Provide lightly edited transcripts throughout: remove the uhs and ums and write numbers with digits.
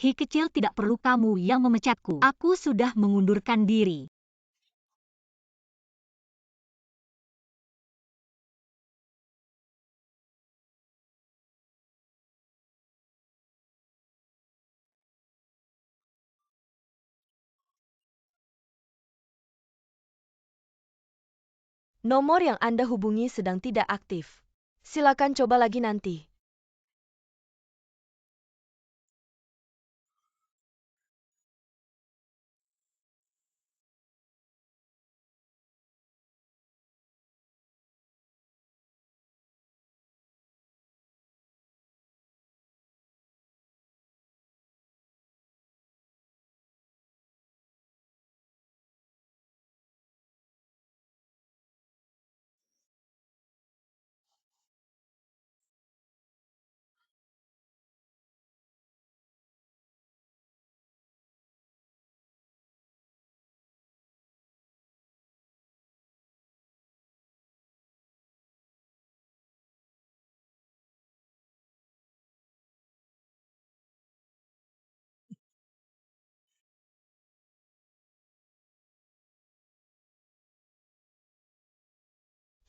Hi kecil, tidak perlu kamu yang memecatku. Aku sudah mengundurkan diri. Nomor yang Anda hubungi sedang tidak aktif. Silakan coba lagi nanti.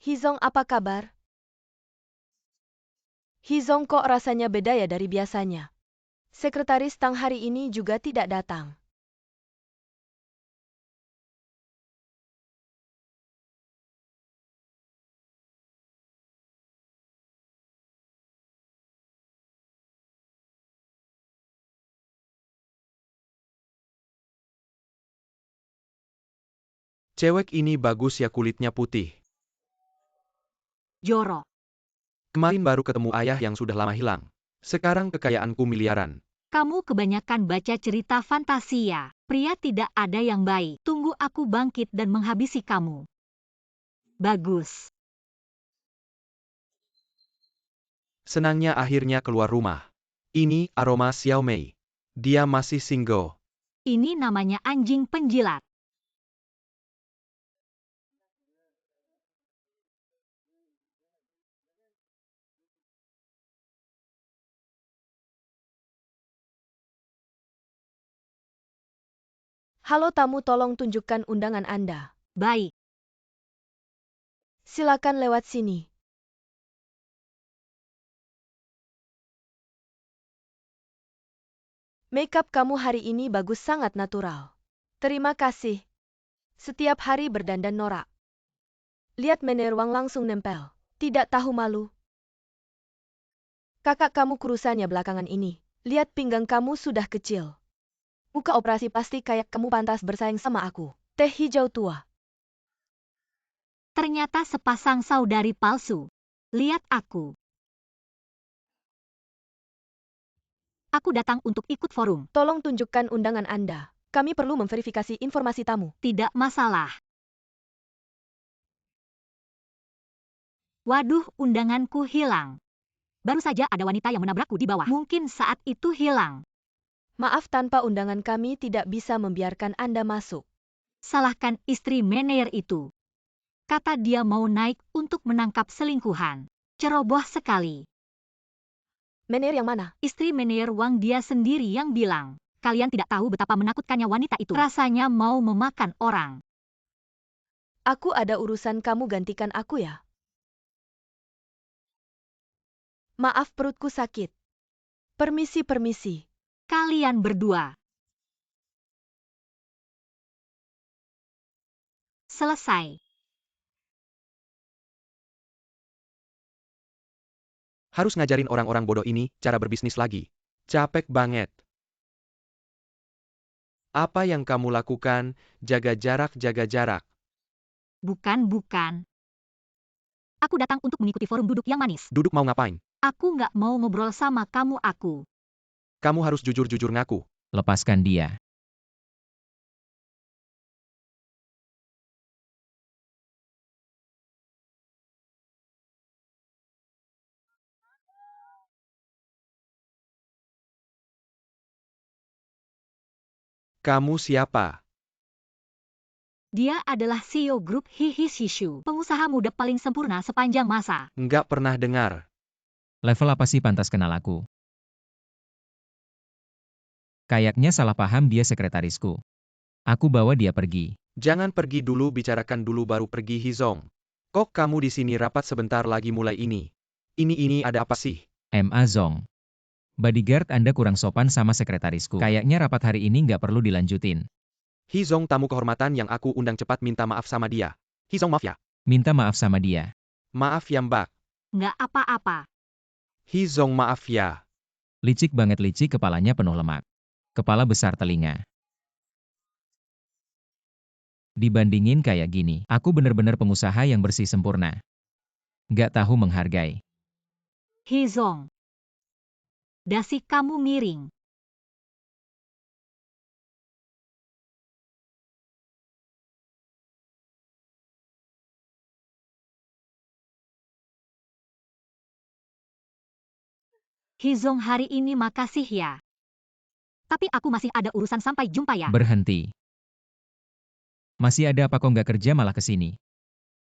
Hizong, apa kabar? Hizong, kok rasanya beda ya dari biasanya? Sekretaris Tang hari ini juga tidak datang. Cewek ini bagus ya, kulitnya putih. Jorok. Kemarin baru ketemu ayah yang sudah lama hilang. Sekarang kekayaanku miliaran. Kamu kebanyakan baca cerita fantasia. Pria tidak ada yang baik. Tunggu aku bangkit dan menghabisi kamu. Bagus. Senangnya akhirnya keluar rumah. Ini aroma Xiao Mei. Dia masih single. Ini namanya anjing penjilat. Halo tamu, tolong tunjukkan undangan Anda. Baik. Silakan lewat sini. Makeup kamu hari ini bagus, sangat natural. Terima kasih. Setiap hari berdandan norak. Lihat Mener Wang langsung nempel. Tidak tahu malu. Kakak kamu kurusannya belakangan ini. Lihat pinggang kamu sudah kecil. Muka operasi pasti kayak kamu, pantas bersaing sama aku. Teh hijau tua. Ternyata sepasang saudari palsu. Lihat aku. Aku datang untuk ikut forum. Tolong tunjukkan undangan Anda. Kami perlu memverifikasi informasi tamu. Tidak masalah. Waduh, undanganku hilang. Baru saja ada wanita yang menabrakku di bawah. Mungkin saat itu hilang. Maaf, tanpa undangan kami tidak bisa membiarkan Anda masuk. Salahkan istri Mener itu. Kata dia mau naik untuk menangkap selingkuhan. Ceroboh sekali. Mener yang mana? Istri Mener Wang, dia sendiri yang bilang. Kalian tidak tahu betapa menakutkannya wanita itu. Rasanya mau memakan orang. Aku ada urusan, kamu gantikan aku ya. Maaf, perutku sakit. Permisi. Kalian berdua. Selesai. Harus ngajarin orang-orang bodoh ini cara berbisnis lagi. Capek banget. Apa yang kamu lakukan? Jaga jarak, jaga jarak. Bukan. Aku datang untuk mengikuti forum duduk yang manis. Duduk mau ngapain? Aku nggak mau ngobrol sama kamu. Kamu harus jujur-jujur ngaku. Lepaskan dia. Kamu siapa? Dia adalah CEO grup Hihi Shishu, pengusaha muda paling sempurna sepanjang masa. Nggak pernah dengar. Level apa sih pantas kenal aku? Kayaknya salah paham dia sekretarisku. Aku bawa dia pergi. Jangan pergi dulu, bicarakan dulu baru pergi Hizong. Kok kamu di sini rapat sebentar lagi mulai ini? Ini ada apa sih? Ma Zong. Bodyguard Anda kurang sopan sama sekretarisku. Kayaknya rapat hari ini nggak perlu dilanjutin. Hizong, tamu kehormatan yang aku undang, cepat minta maaf sama dia. Hizong, maaf ya. Minta maaf sama dia. Maaf ya Mbak. Nggak apa-apa. Hizong, maaf ya. Licik banget, licik, kepalanya penuh lemak. Kepala besar telinga. Dibandingin kayak gini, aku bener-bener pengusaha yang bersih sempurna. Nggak tahu menghargai. Hizong. Dasi kamu miring. Hizong, hari ini makasih ya. Tapi aku masih ada urusan, sampai jumpa ya. Berhenti. Masih ada apa, kok nggak kerja malah kesini?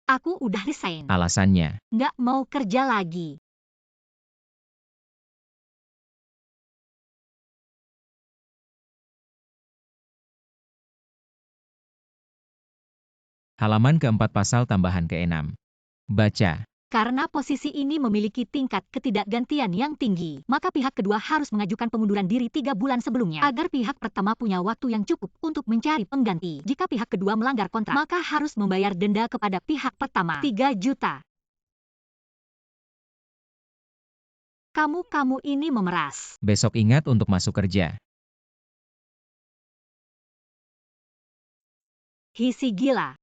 Aku udah resign. Alasannya. Nggak mau kerja lagi. Halaman keempat pasal tambahan ke-6. Baca. Karena posisi ini memiliki tingkat ketidakgantian yang tinggi, maka pihak kedua harus mengajukan pengunduran diri 3 bulan sebelumnya, agar pihak pertama punya waktu yang cukup untuk mencari pengganti. Jika pihak kedua melanggar kontrak, maka harus membayar denda kepada pihak pertama 3 juta. Kamu ini memeras. Besok ingat untuk masuk kerja. Hisi gila.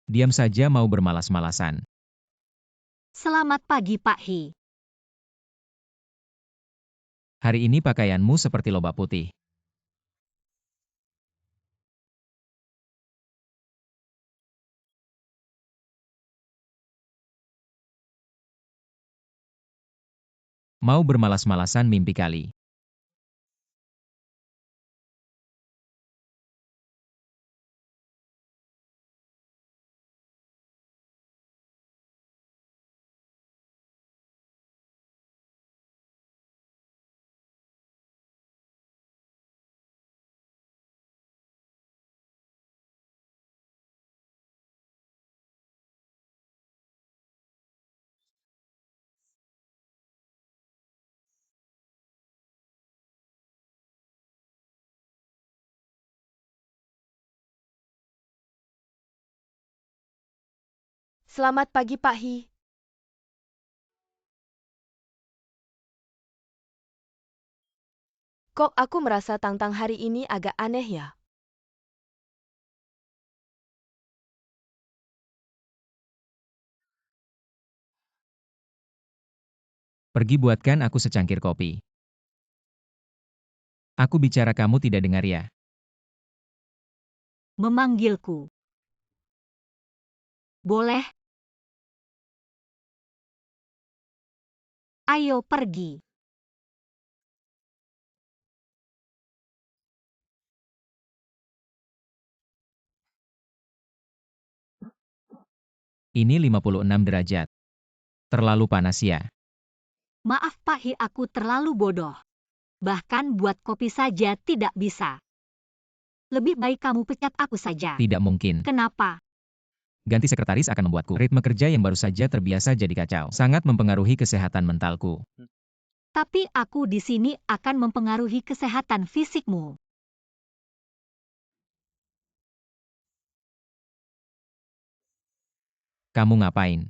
Diam saja, mau bermalas-malasan. Selamat pagi Pak Hi. Hari ini pakaianmu seperti lobak putih. Mau bermalas-malasan, mimpi kali. Selamat pagi Pak Hi. Kok aku merasa Tang-Tang hari ini agak aneh ya? Pergi buatkan aku secangkir kopi. Aku bicara kamu tidak dengar ya? Memanggilku. Boleh? Ayo pergi. Ini 56 derajat. Terlalu panas ya? Maaf Pak Hi, aku terlalu bodoh. Bahkan buat kopi saja tidak bisa. Lebih baik kamu pecat aku saja. Tidak mungkin. Kenapa? Ganti sekretaris akan membuatku ritme kerja yang baru saja terbiasa jadi kacau. Sangat mempengaruhi kesehatan mentalku. Tapi aku di sini akan mempengaruhi kesehatan fisikmu. Kamu ngapain?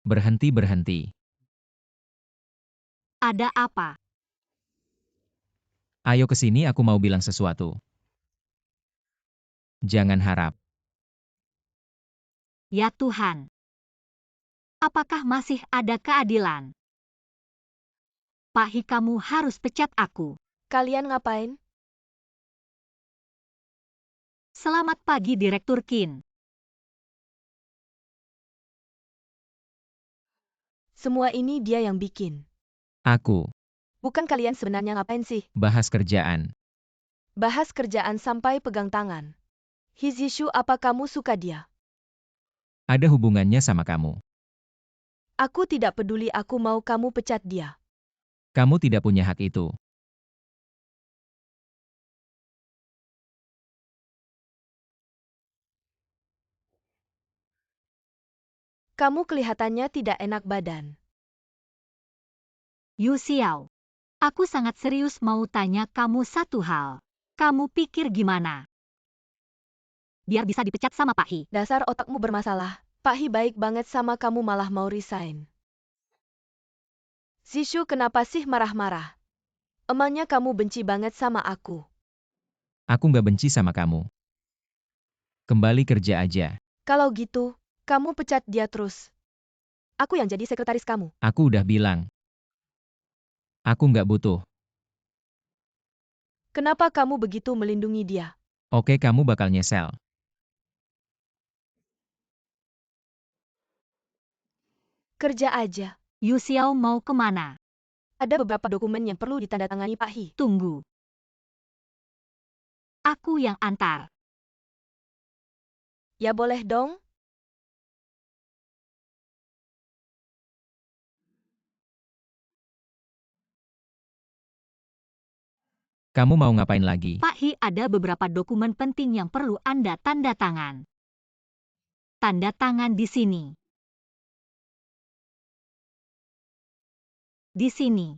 Berhenti, berhenti. Ada apa? Ayo ke sini, aku mau bilang sesuatu. Jangan harap. Ya Tuhan. Apakah masih ada keadilan? Pak Hi, kamu harus pecat aku. Kalian ngapain? Selamat pagi Direktur Qin. Semua ini dia yang bikin. Aku. Bukan kalian sebenarnya ngapain sih? Bahas kerjaan. Bahas kerjaan sampai pegang tangan. Hizishu, apa kamu suka dia? Ada hubungannya sama kamu. Aku tidak peduli, aku mau kamu pecat dia. Kamu tidak punya hak itu. Kamu kelihatannya tidak enak badan. Yu Xiao. Aku sangat serius mau tanya kamu satu hal. Kamu pikir gimana? Biar bisa dipecat sama Pak Hi. Dasar otakmu bermasalah. Pak Hi baik banget sama kamu malah mau resign. Zishu, kenapa sih marah-marah? Emangnya kamu benci banget sama aku? Aku nggak benci sama kamu. Kembali kerja aja. Kalau gitu, kamu pecat dia terus. Aku yang jadi sekretaris kamu. Aku udah bilang. Aku nggak butuh. Kenapa kamu begitu melindungi dia? Oke, kamu bakal nyesel. Kerja aja. Yu Xiao mau kemana? Ada beberapa dokumen yang perlu ditandatangani Pak Hi. Tunggu. Aku yang antar. Ya boleh dong. Kamu mau ngapain lagi? Pak Hi, ada beberapa dokumen penting yang perlu Anda tanda tangan. Tanda tangan di sini. Di sini.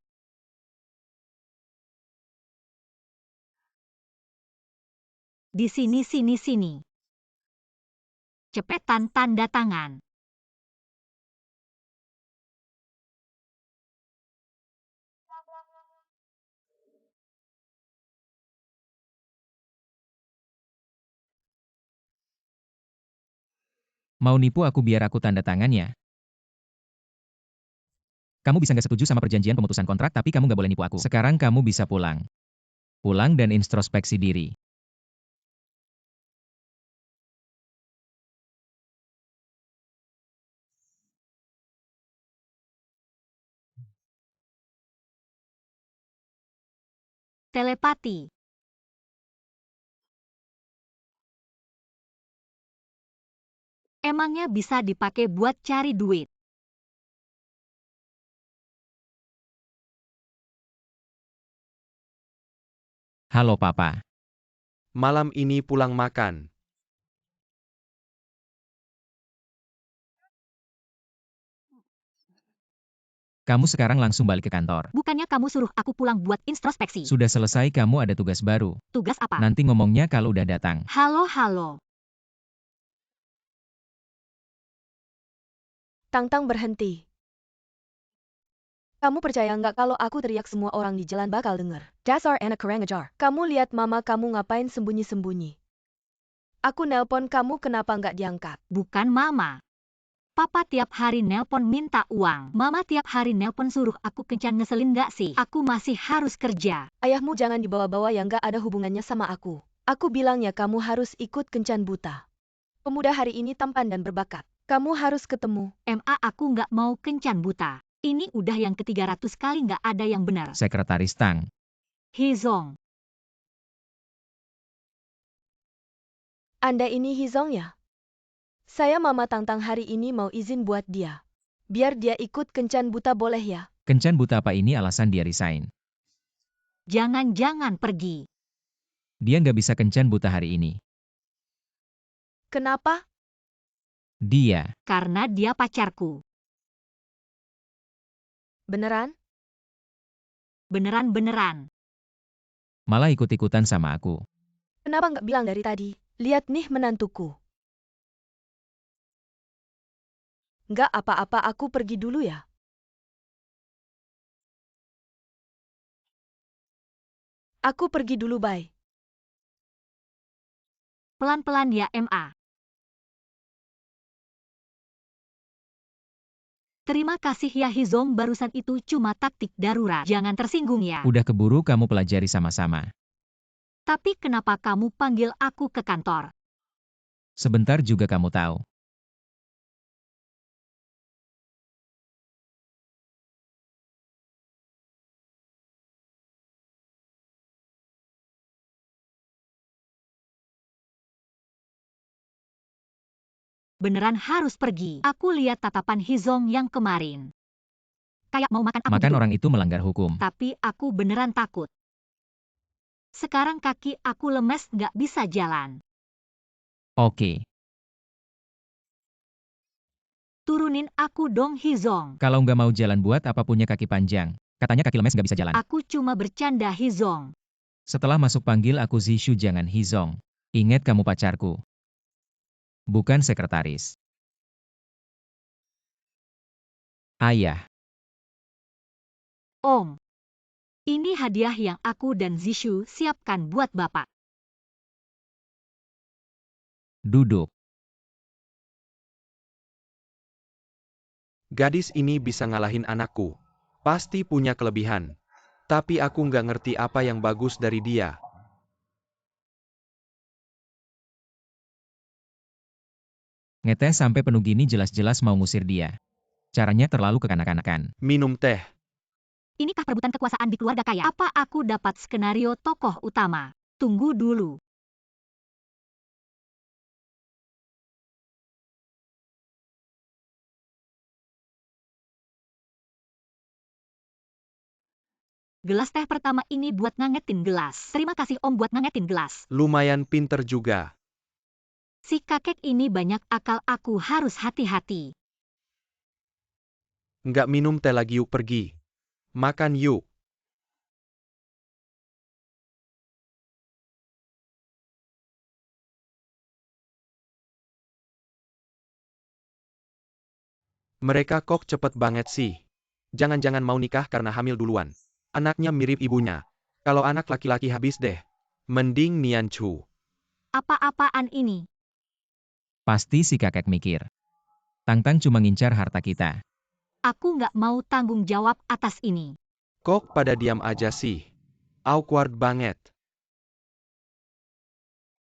Di sini, sini, sini. Cepetan tanda tangan. Mau nipu aku biar aku tanda tangan ya? Kamu bisa nggak setuju sama perjanjian pemutusan kontrak, tapi kamu nggak boleh nipu aku. Sekarang kamu bisa pulang. Pulang dan introspeksi diri. Telepati. Emangnya bisa dipakai buat cari duit? Halo Papa. Malam ini pulang makan. Kamu sekarang langsung balik ke kantor. Bukannya kamu suruh aku pulang buat introspeksi? Sudah selesai, kamu ada tugas baru. Tugas apa? Nanti ngomongnya kalau udah datang. Halo, halo. Tang-tang, berhenti. Kamu percaya nggak kalau aku teriak semua orang di jalan bakal denger? Dasar anak kurang ajar. Kamu lihat mama kamu ngapain sembunyi-sembunyi. Aku nelpon kamu, kenapa nggak diangkat? Bukan mama. Papa tiap hari nelpon minta uang. Mama tiap hari nelpon suruh aku kencan, ngeselin gak sih? Aku masih harus kerja. Ayahmu jangan dibawa-bawa yang nggak ada hubungannya sama aku. Aku bilang ya kamu harus ikut kencan buta. Pemuda hari ini tampan dan berbakat. Kamu harus ketemu. Aku nggak mau kencan buta. Ini udah yang ke-300 kali nggak ada yang benar. Sekretaris Tang. Hizong. Anda ini Hizong ya? Saya Mama Tang-Tang hari ini mau izin buat dia. Biar dia ikut kencan buta, boleh ya? Kencan buta apa ini alasan dia resign? Jangan-jangan pergi. Dia nggak bisa kencan buta hari ini. Kenapa? Dia. Karena dia pacarku. Beneran? Beneran-beneran. Malah ikut-ikutan sama aku. Kenapa nggak bilang dari tadi? Lihat nih menantuku. Nggak apa-apa, aku pergi dulu ya. Aku pergi dulu, bye. Pelan-pelan ya, MA. Terima kasih ya Hizong, barusan itu cuma taktik darurat. Jangan tersinggung ya. Udah keburu kamu pelajari sama-sama. Tapi kenapa kamu panggil aku ke kantor? Sebentar juga kamu tahu. beneran harus pergi. Aku lihat tatapan Hizong yang kemarin. Kayak mau makan aku Makan gitu. orang itu melanggar hukum. Tapi aku beneran takut. Sekarang kaki aku lemes nggak bisa jalan. Oke, Turunin aku dong Hizong. kalau nggak mau jalan buat apa punya kaki panjang. Katanya kaki lemes nggak bisa jalan. Aku cuma bercanda Hizong. Setelah masuk panggil aku Zishu jangan Hizong. Ingat kamu pacarku. Bukan sekretaris. Ayah, Om. Ini hadiah yang aku dan Zishu siapkan buat Bapak. duduk. Gadis ini bisa ngalahin anakku. Pasti punya kelebihan. Tapi aku nggak ngerti apa yang bagus dari dia. Ngetes sampai penuh gini jelas-jelas mau ngusir dia. Caranya terlalu kekanak-kanakan. Minum teh. Inikah perebutan kekuasaan di keluarga kaya? Apa aku dapat skenario tokoh utama? Tunggu dulu. Gelas teh pertama ini buat ngangetin gelas. Terima kasih Om buat ngangetin gelas. Lumayan pinter juga. Si kakek ini banyak akal, aku harus hati-hati. Nggak minum teh lagi yuk pergi. Makan yuk. Mereka kok cepet banget sih. Jangan-jangan mau nikah karena hamil duluan. Anaknya mirip ibunya. Kalau anak laki-laki habis deh. Mending Nian Chu. Apa-apaan ini? Pasti si kakek mikir. Tang-Tang cuma ngincar harta kita. Aku nggak mau tanggung jawab atas ini. Kok pada diam aja sih? Awkward banget.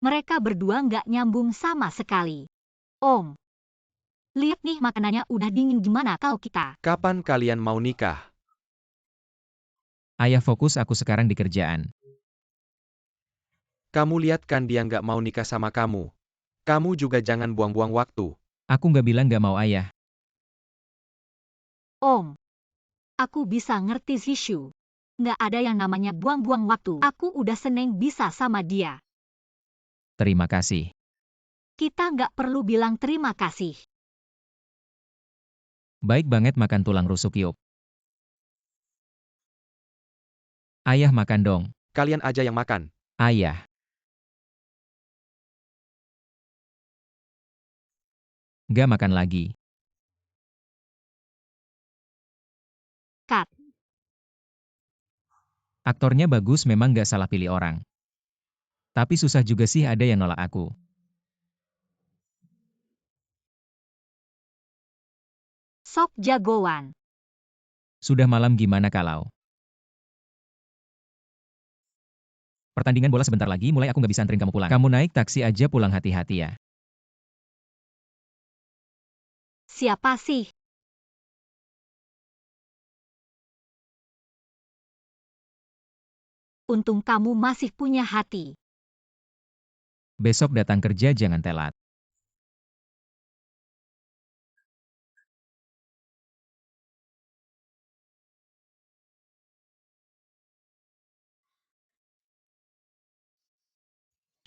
Mereka berdua nggak nyambung sama sekali. Om. Lihat nih makanannya udah dingin, gimana kalau kita? Kapan kalian mau nikah? Ayah fokus aku sekarang di kerjaan. Kamu lihat kan dia nggak mau nikah sama kamu. Kamu juga jangan buang-buang waktu. Aku nggak bilang nggak mau ayah. Om. Aku bisa ngerti Zishu. Nggak ada yang namanya buang-buang waktu. Aku udah seneng bisa sama dia. Terima kasih. Kita nggak perlu bilang terima kasih. Baik banget makan tulang rusuk yuk. Ayah makan dong. Kalian aja yang makan. Ayah. Nggak makan lagi. Kat. Aktornya bagus memang nggak salah pilih orang. Tapi susah juga sih ada yang nolak aku. Sok jagoan. Sudah malam gimana kalau? Pertandingan bola sebentar lagi mulai, aku nggak bisa anterin kamu pulang. Kamu naik taksi aja pulang, hati-hati ya. Siapa sih? Untung kamu masih punya hati. Besok datang kerja jangan telat.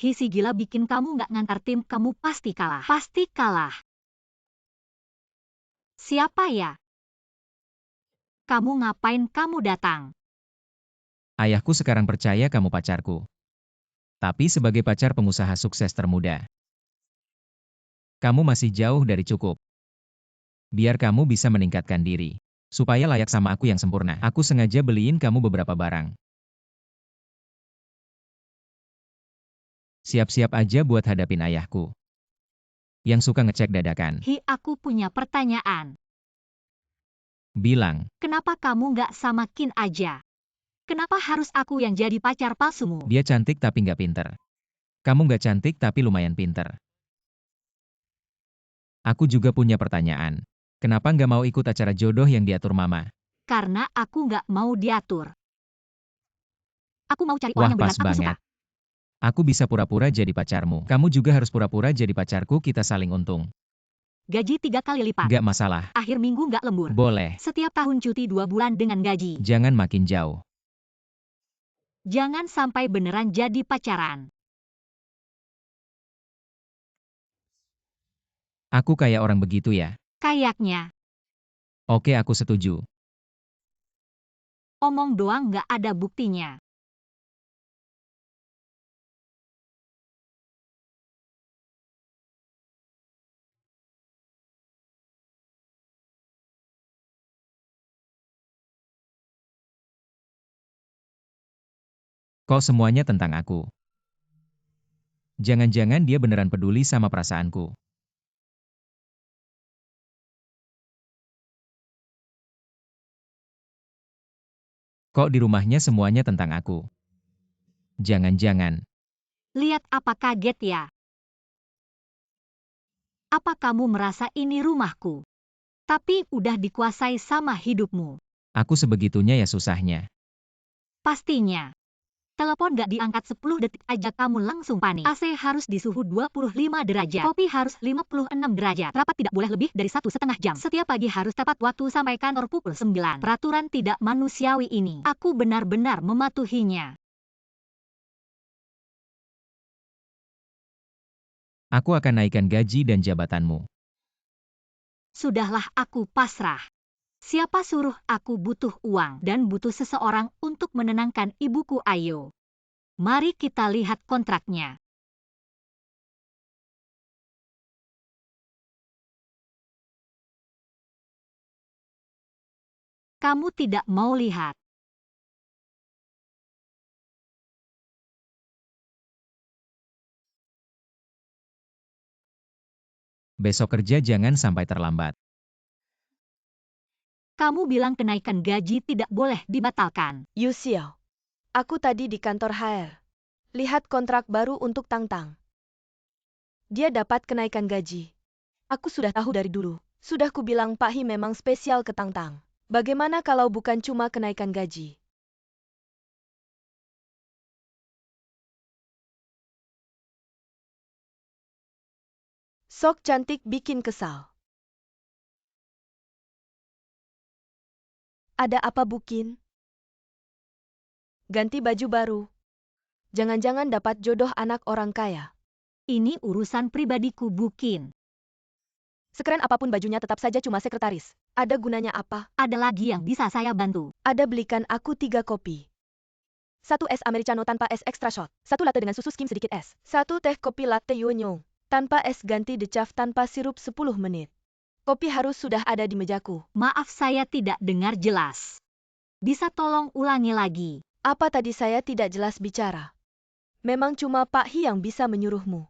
Si gila bikin kamu nggak ngantar tim, kamu pasti kalah. Pasti kalah. Siapa ya? Kamu ngapain kamu datang? Ayahku sekarang percaya kamu pacarku. Tapi sebagai pacar pengusaha sukses termuda. Kamu masih jauh dari cukup. Biar kamu bisa meningkatkan diri. Supaya layak sama aku yang sempurna. Aku sengaja beliin kamu beberapa barang. Siap-siap aja buat hadapin ayahku. Yang suka ngecek dadakan. Aku punya pertanyaan. Bilang, Kenapa kamu nggak sama Qin aja? Kenapa harus aku yang jadi pacar palsumu? dia cantik tapi nggak pinter. Kamu nggak cantik tapi lumayan pinter. Aku juga punya pertanyaan. Kenapa nggak mau ikut acara jodoh yang diatur mama? Karena aku nggak mau diatur. Aku mau cari Wah, orang yang pas beneran aku suka. banget. Aku bisa pura-pura jadi pacarmu. Kamu juga harus pura-pura jadi pacarku, kita saling untung. Gaji 3 kali lipat. Gak masalah. Akhir minggu nggak lembur. Boleh. Setiap tahun cuti 2 bulan dengan gaji. Jangan makin jauh. Jangan sampai beneran jadi pacaran. Aku kayak orang begitu ya. Kayaknya. Oke, aku setuju. Omong doang nggak ada buktinya. Kok semuanya tentang aku? Jangan-jangan dia beneran peduli sama perasaanku. Kok di rumahnya semuanya tentang aku? Jangan-jangan. Lihat apa kaget ya? Apa kamu merasa ini rumahku? Tapi udah dikuasai sama hidupmu. Aku sebegitunya ya susahnya. Pastinya. Telepon gak diangkat 10 detik aja kamu langsung panik. AC harus di suhu 25 derajat. Kopi harus 56 derajat. Rapat tidak boleh lebih dari 1,5 jam. Setiap pagi harus tepat waktu sampai kantor pukul 9. Peraturan tidak manusiawi ini. Aku benar-benar mematuhinya. Aku akan naikkan gaji dan jabatanmu. Sudahlah, aku pasrah. Siapa suruh aku butuh uang dan butuh seseorang untuk menenangkan ibuku. Ayo. Mari kita lihat kontraknya. Kamu tidak mau lihat. Besok kerja jangan sampai terlambat. Kamu bilang kenaikan gaji tidak boleh dibatalkan. Yu Xiao. Aku tadi di kantor HR. Lihat kontrak baru untuk Tang Tang. Dia dapat kenaikan gaji. Aku sudah tahu dari dulu. Sudah kubilang Pak Hi memang spesial ke Tang Tang. Bagaimana kalau bukan cuma kenaikan gaji? Sok cantik bikin kesal. Ada apa Bukin? Ganti baju baru. Jangan-jangan dapat jodoh anak orang kaya. Ini urusan pribadiku, Bukin. Sekeren apapun bajunya tetap saja cuma sekretaris. Ada gunanya apa? Ada lagi yang bisa saya bantu. Ada belikan aku 3 kopi. 1 es americano tanpa es extra shot. 1 latte dengan susu skim sedikit es. 1 teh kopi latte yonyo. Tanpa es ganti decaf tanpa sirup 10 menit. Kopi harus sudah ada di mejaku. Maaf, saya tidak dengar jelas. Bisa tolong ulangi lagi? Apa tadi saya tidak jelas bicara? Memang cuma Pak Hi yang bisa menyuruhmu.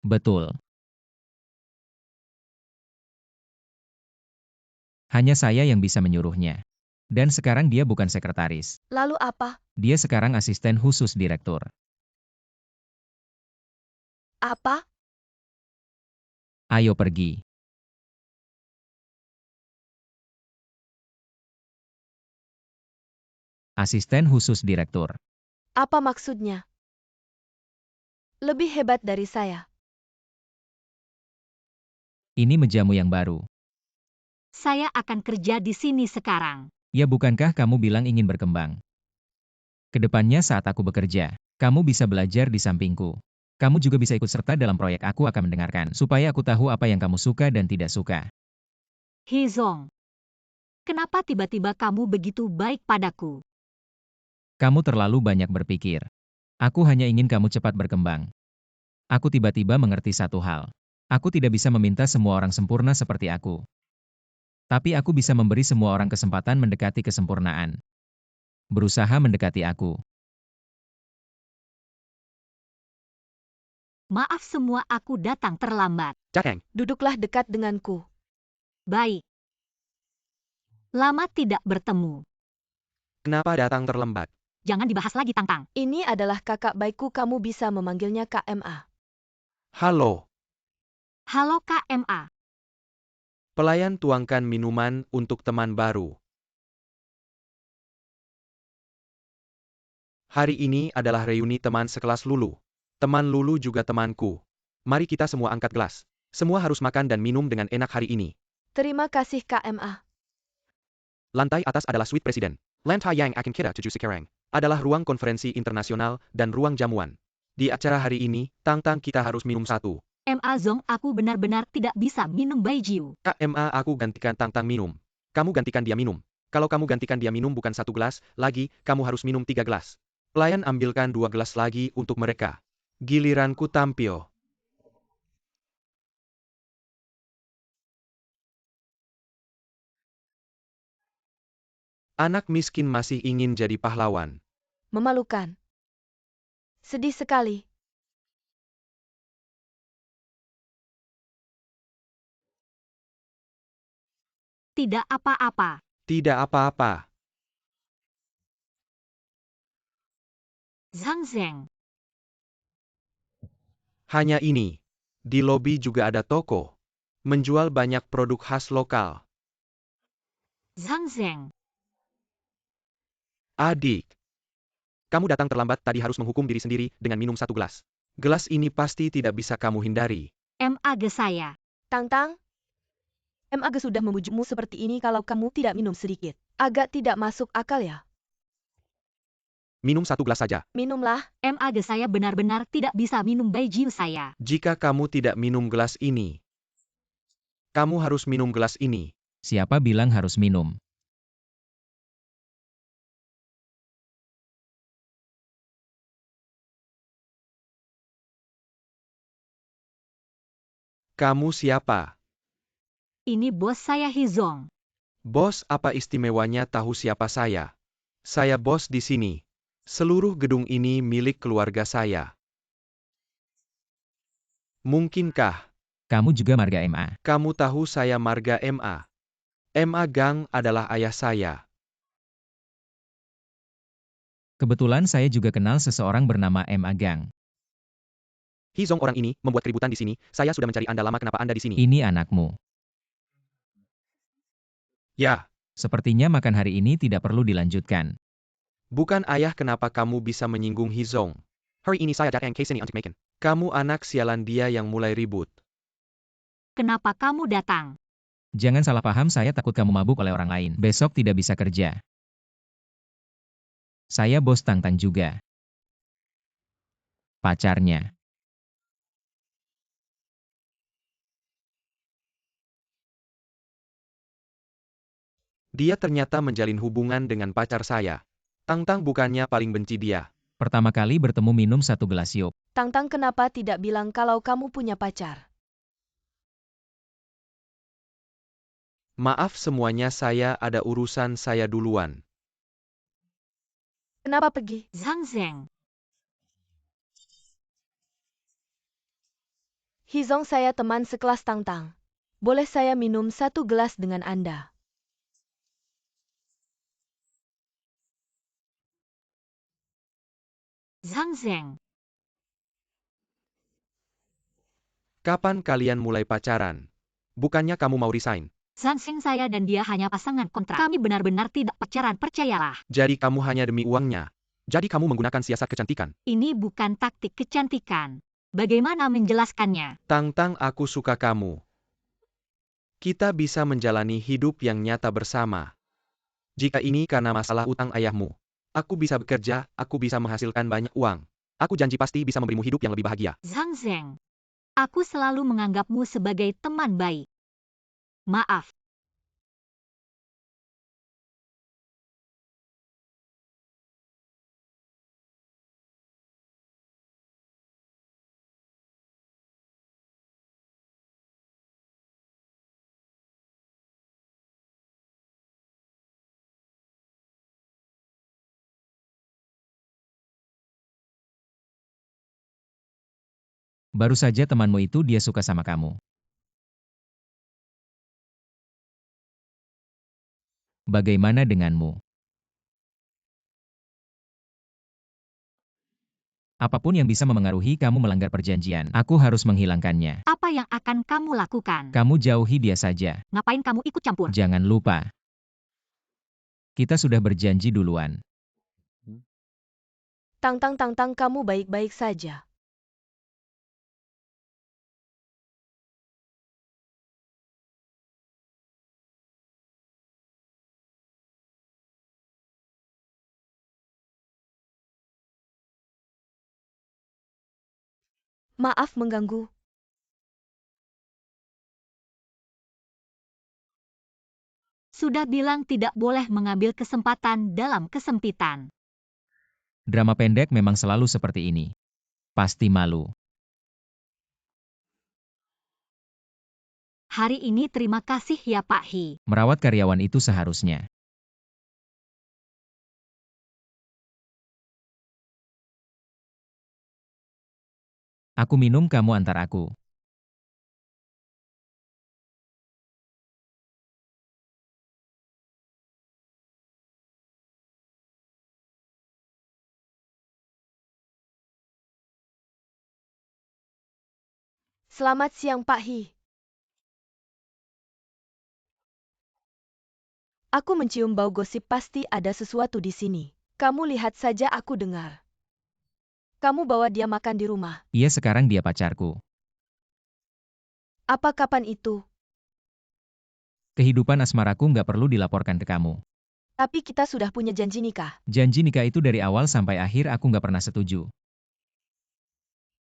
Betul. Hanya saya yang bisa menyuruhnya. Dan sekarang dia bukan sekretaris. Lalu apa? Dia sekarang asisten khusus direktur. Apa? Ayo pergi. Asisten khusus direktur. Apa maksudnya? Lebih hebat dari saya. Ini mejamu yang baru. Saya akan kerja di sini sekarang. Ya bukankah kamu bilang ingin berkembang? Kedepannya saat aku bekerja, kamu bisa belajar di sampingku. Kamu juga bisa ikut serta dalam proyek. Aku akan mendengarkan, supaya aku tahu apa yang kamu suka dan tidak suka. Hezong, kenapa tiba-tiba kamu begitu baik padaku? Kamu terlalu banyak berpikir. Aku hanya ingin kamu cepat berkembang. Aku tiba-tiba mengerti satu hal. Aku tidak bisa meminta semua orang sempurna seperti aku. Tapi aku bisa memberi semua orang kesempatan mendekati kesempurnaan. Berusaha mendekati aku. Maaf semua, aku datang terlambat. Cakeng, Duduklah dekat denganku. Baik. Lama tidak bertemu. kenapa datang terlambat? Jangan dibahas lagi, Tang Tang. Ini adalah kakak baikku, kamu bisa memanggilnya KMA. Halo, Halo KMA. pelayan tuangkan minuman untuk teman baru. Hari ini adalah reuni teman sekelas Lulu. Teman Lulu juga temanku. Mari kita semua angkat gelas. Semua harus makan dan minum dengan enak hari ini. Terima kasih Kak MA. Lantai atas adalah suite presiden. Lantai yang akan kita tuju sekarang adalah ruang konferensi internasional dan ruang jamuan. Di acara hari ini, Tang-Tang kita harus minum satu. Ma Zong, aku benar-benar tidak bisa minum Baijiu. Kak Ma, aku gantikan Tang-Tang minum. Kamu gantikan dia minum. Kalau kamu gantikan dia minum bukan 1 gelas, lagi, kamu harus minum 3 gelas. Pelayan ambilkan 2 gelas lagi untuk mereka. Giliranku tampil. Anak miskin masih ingin jadi pahlawan. Memalukan. Sedih sekali. Tidak apa-apa. Tidak apa-apa. Zhang Zheng. Hanya ini. Di lobi juga ada toko. Menjual banyak produk khas lokal. Zhang Zheng. Adik. Kamu datang terlambat tadi harus menghukum diri sendiri dengan minum 1 gelas. Gelas ini pasti tidak bisa kamu hindari. Ma Ge saya. Tang-Tang. MA Ge sudah membujukmu seperti ini kalau kamu tidak minum sedikit. Agak tidak masuk akal ya. Minum 1 gelas saja. Minumlah. Ma Ge saya benar-benar tidak bisa minum Baijiu saya. Jika kamu tidak minum gelas ini, kamu harus minum gelas ini. Siapa bilang harus minum? Kamu siapa? Ini bos saya Hizong. Bos, apa istimewanya tahu siapa saya? Saya bos di sini. Seluruh gedung ini milik keluarga saya. Mungkinkah Kamu juga marga MA. kamu tahu saya marga MA? MA Gang adalah ayah saya. Kebetulan saya juga kenal seseorang bernama MA Gang. Hizong orang ini membuat keributan di sini. Saya sudah mencari Anda lama, kenapa Anda di sini? Ini anakmu. Ya, Sepertinya makan hari ini tidak perlu dilanjutkan. bukan ayah, kenapa kamu bisa menyinggung Hizong? Hari ini saya datang ke sini untuk makan. Kamu anak sialan dia yang mulai ribut. Kenapa kamu datang? Jangan salah paham, saya takut kamu mabuk oleh orang lain. Besok tidak bisa kerja. Saya bos Tang-Tang juga. Pacarnya. Dia ternyata menjalin hubungan dengan pacar saya. Tang-Tang bukannya paling benci dia. Pertama kali bertemu minum 1 gelas yuk. Tang-Tang kenapa tidak bilang kalau kamu punya pacar? Maaf semuanya, saya ada urusan saya duluan. Kenapa pergi? Zhang Zheng. Hizong, saya teman sekelas Tang-Tang. Boleh saya minum 1 gelas dengan Anda? Zhang Zheng. Kapan kalian mulai pacaran? Bukannya kamu mau resign? Zhang Zheng, saya dan dia hanya pasangan kontrak. Kami benar-benar tidak pacaran, percayalah. Jadi kamu hanya demi uangnya. Jadi kamu menggunakan siasat kecantikan. Ini bukan taktik kecantikan. Bagaimana menjelaskannya? Tang-Tang, aku suka kamu. Kita bisa menjalani hidup yang nyata bersama. Jika ini karena masalah utang ayahmu, aku bisa bekerja, aku bisa menghasilkan banyak uang. Aku janji pasti bisa memberimu hidup yang lebih bahagia. Zhang Zheng. Aku selalu menganggapmu sebagai teman baik. Maaf. Baru saja temanmu itu dia suka sama kamu. Bagaimana denganmu? Apapun yang bisa memengaruhi kamu melanggar perjanjian, aku harus menghilangkannya. Apa yang akan kamu lakukan? Kamu jauhi dia saja. Ngapain kamu ikut campur? Jangan lupa. Kita sudah berjanji duluan. Tang-Tang, kamu baik-baik saja. Maaf mengganggu. Sudah bilang tidak boleh mengambil kesempatan dalam kesempitan. Drama pendek memang selalu seperti ini. Pasti malu. Hari ini terima kasih ya Pak Hi. Merawat karyawan itu seharusnya. Aku minum, kamu antar aku. Selamat siang Pak Hi. Aku mencium bau gosip, pasti ada sesuatu di sini. Kamu lihat saja, aku dengar. Kamu bawa dia makan di rumah. Iya, sekarang dia pacarku. Apa kapan itu? Kehidupan asmaraku nggak perlu dilaporkan ke kamu. Tapi kita sudah punya janji nikah. Janji nikah itu dari awal sampai akhir aku nggak pernah setuju.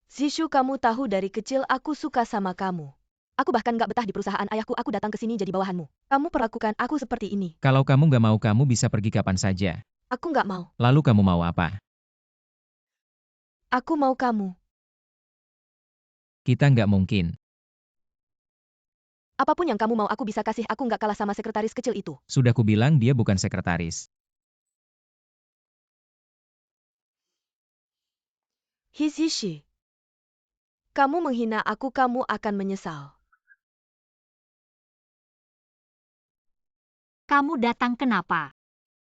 Zishu, kamu tahu dari kecil aku suka sama kamu. Aku bahkan gak betah di perusahaan ayahku, aku datang ke sini jadi bawahanmu. Kamu perlakukan aku seperti ini. Kalau kamu nggak mau, kamu bisa pergi kapan saja. Aku gak mau. Lalu kamu mau apa? Aku mau kamu. Kita nggak mungkin. Apapun yang kamu mau aku bisa kasih, aku gak kalah sama sekretaris kecil itu. Sudah kubilang dia bukan sekretaris. Hizishi. Kamu menghina aku, kamu akan menyesal. Kamu datang kenapa?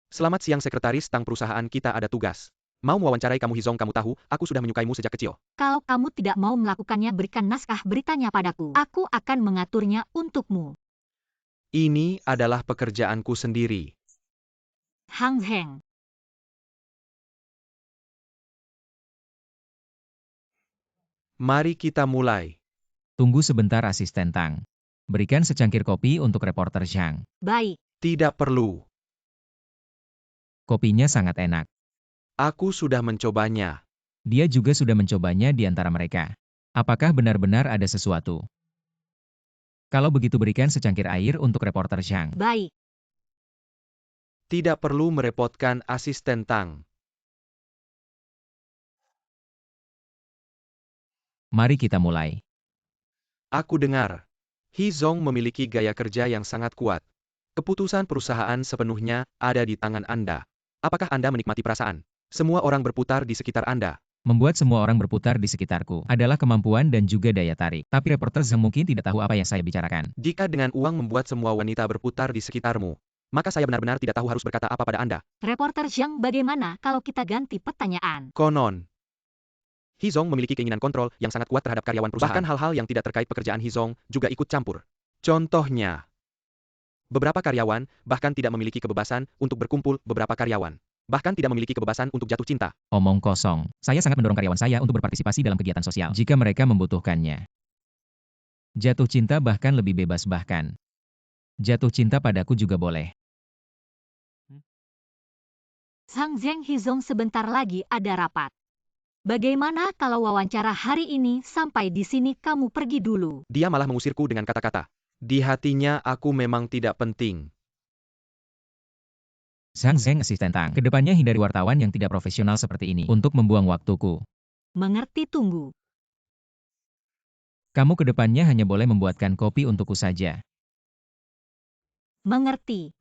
Selamat siang sekretaris, tang perusahaan kita ada tugas. Mau mewawancarai kamu Hizong, kamu tahu, aku sudah menyukaimu sejak kecil. Kalau kamu tidak mau melakukannya, berikan naskah beritanya padaku. Aku akan mengaturnya untukmu. Ini adalah pekerjaanku sendiri. Hang Zheng. Mari kita mulai. Tunggu sebentar asisten Tang. Berikan secangkir kopi untuk reporter Zhang. Baik. Tidak perlu. Kopinya sangat enak. Aku sudah mencobanya. Dia juga sudah mencobanya di antara mereka. Apakah benar-benar ada sesuatu? Kalau begitu berikan secangkir air untuk reporter Zhang. Baik. Tidak perlu merepotkan asisten Tang. Mari kita mulai. Aku dengar. Hizong memiliki gaya kerja yang sangat kuat. Keputusan perusahaan sepenuhnya ada di tangan Anda. Apakah Anda menikmati perasaan? Semua orang berputar di sekitar Anda. Membuat semua orang berputar di sekitarku adalah kemampuan dan juga daya tarik. Tapi reporter Zhang mungkin tidak tahu apa yang saya bicarakan. Jika dengan uang membuat semua wanita berputar di sekitarmu, maka saya benar-benar tidak tahu harus berkata apa pada Anda. Reporter Zhang, bagaimana kalau kita ganti pertanyaan? Konon, Hizong memiliki keinginan kontrol yang sangat kuat terhadap karyawan perusahaan. Bahkan hal-hal yang tidak terkait pekerjaan Hizong juga ikut campur. Contohnya, beberapa karyawan bahkan tidak memiliki kebebasan untuk berkumpul, beberapa karyawan bahkan tidak memiliki kebebasan untuk jatuh cinta. Omong kosong. Saya sangat mendorong karyawan saya untuk berpartisipasi dalam kegiatan sosial jika mereka membutuhkannya. Jatuh cinta bahkan lebih bebas bahkan. Jatuh cinta padaku juga boleh. Hang Zheng, Hizong, sebentar lagi ada rapat. Bagaimana kalau wawancara hari ini sampai di sini, kamu pergi dulu? Dia malah mengusirku dengan kata-kata. Di hatinya aku memang tidak penting. Hang Zheng, asisten Tang. Kedepannya hindari wartawan yang tidak profesional seperti ini untuk membuang waktuku. Mengerti, tunggu. Kamu kedepannya hanya boleh membuatkan kopi untukku saja. Mengerti.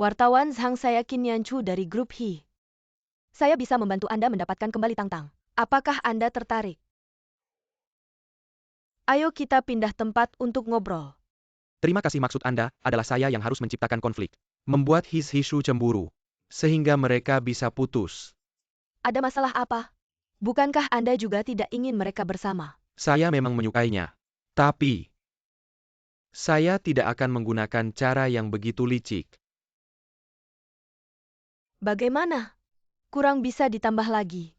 Wartawan Zhang, saya Qin Yanchu dari grup Hi. Saya bisa membantu Anda mendapatkan kembali Tang-Tang. Apakah Anda tertarik? Ayo kita pindah tempat untuk ngobrol. Terima kasih, maksud Anda adalah saya yang harus menciptakan konflik. Membuat Hishu cemburu. Sehingga mereka bisa putus. Ada masalah apa? Bukankah Anda juga tidak ingin mereka bersama? Saya memang menyukainya. Tapi, saya tidak akan menggunakan cara yang begitu licik. Bagaimana? Kurang bisa ditambah lagi.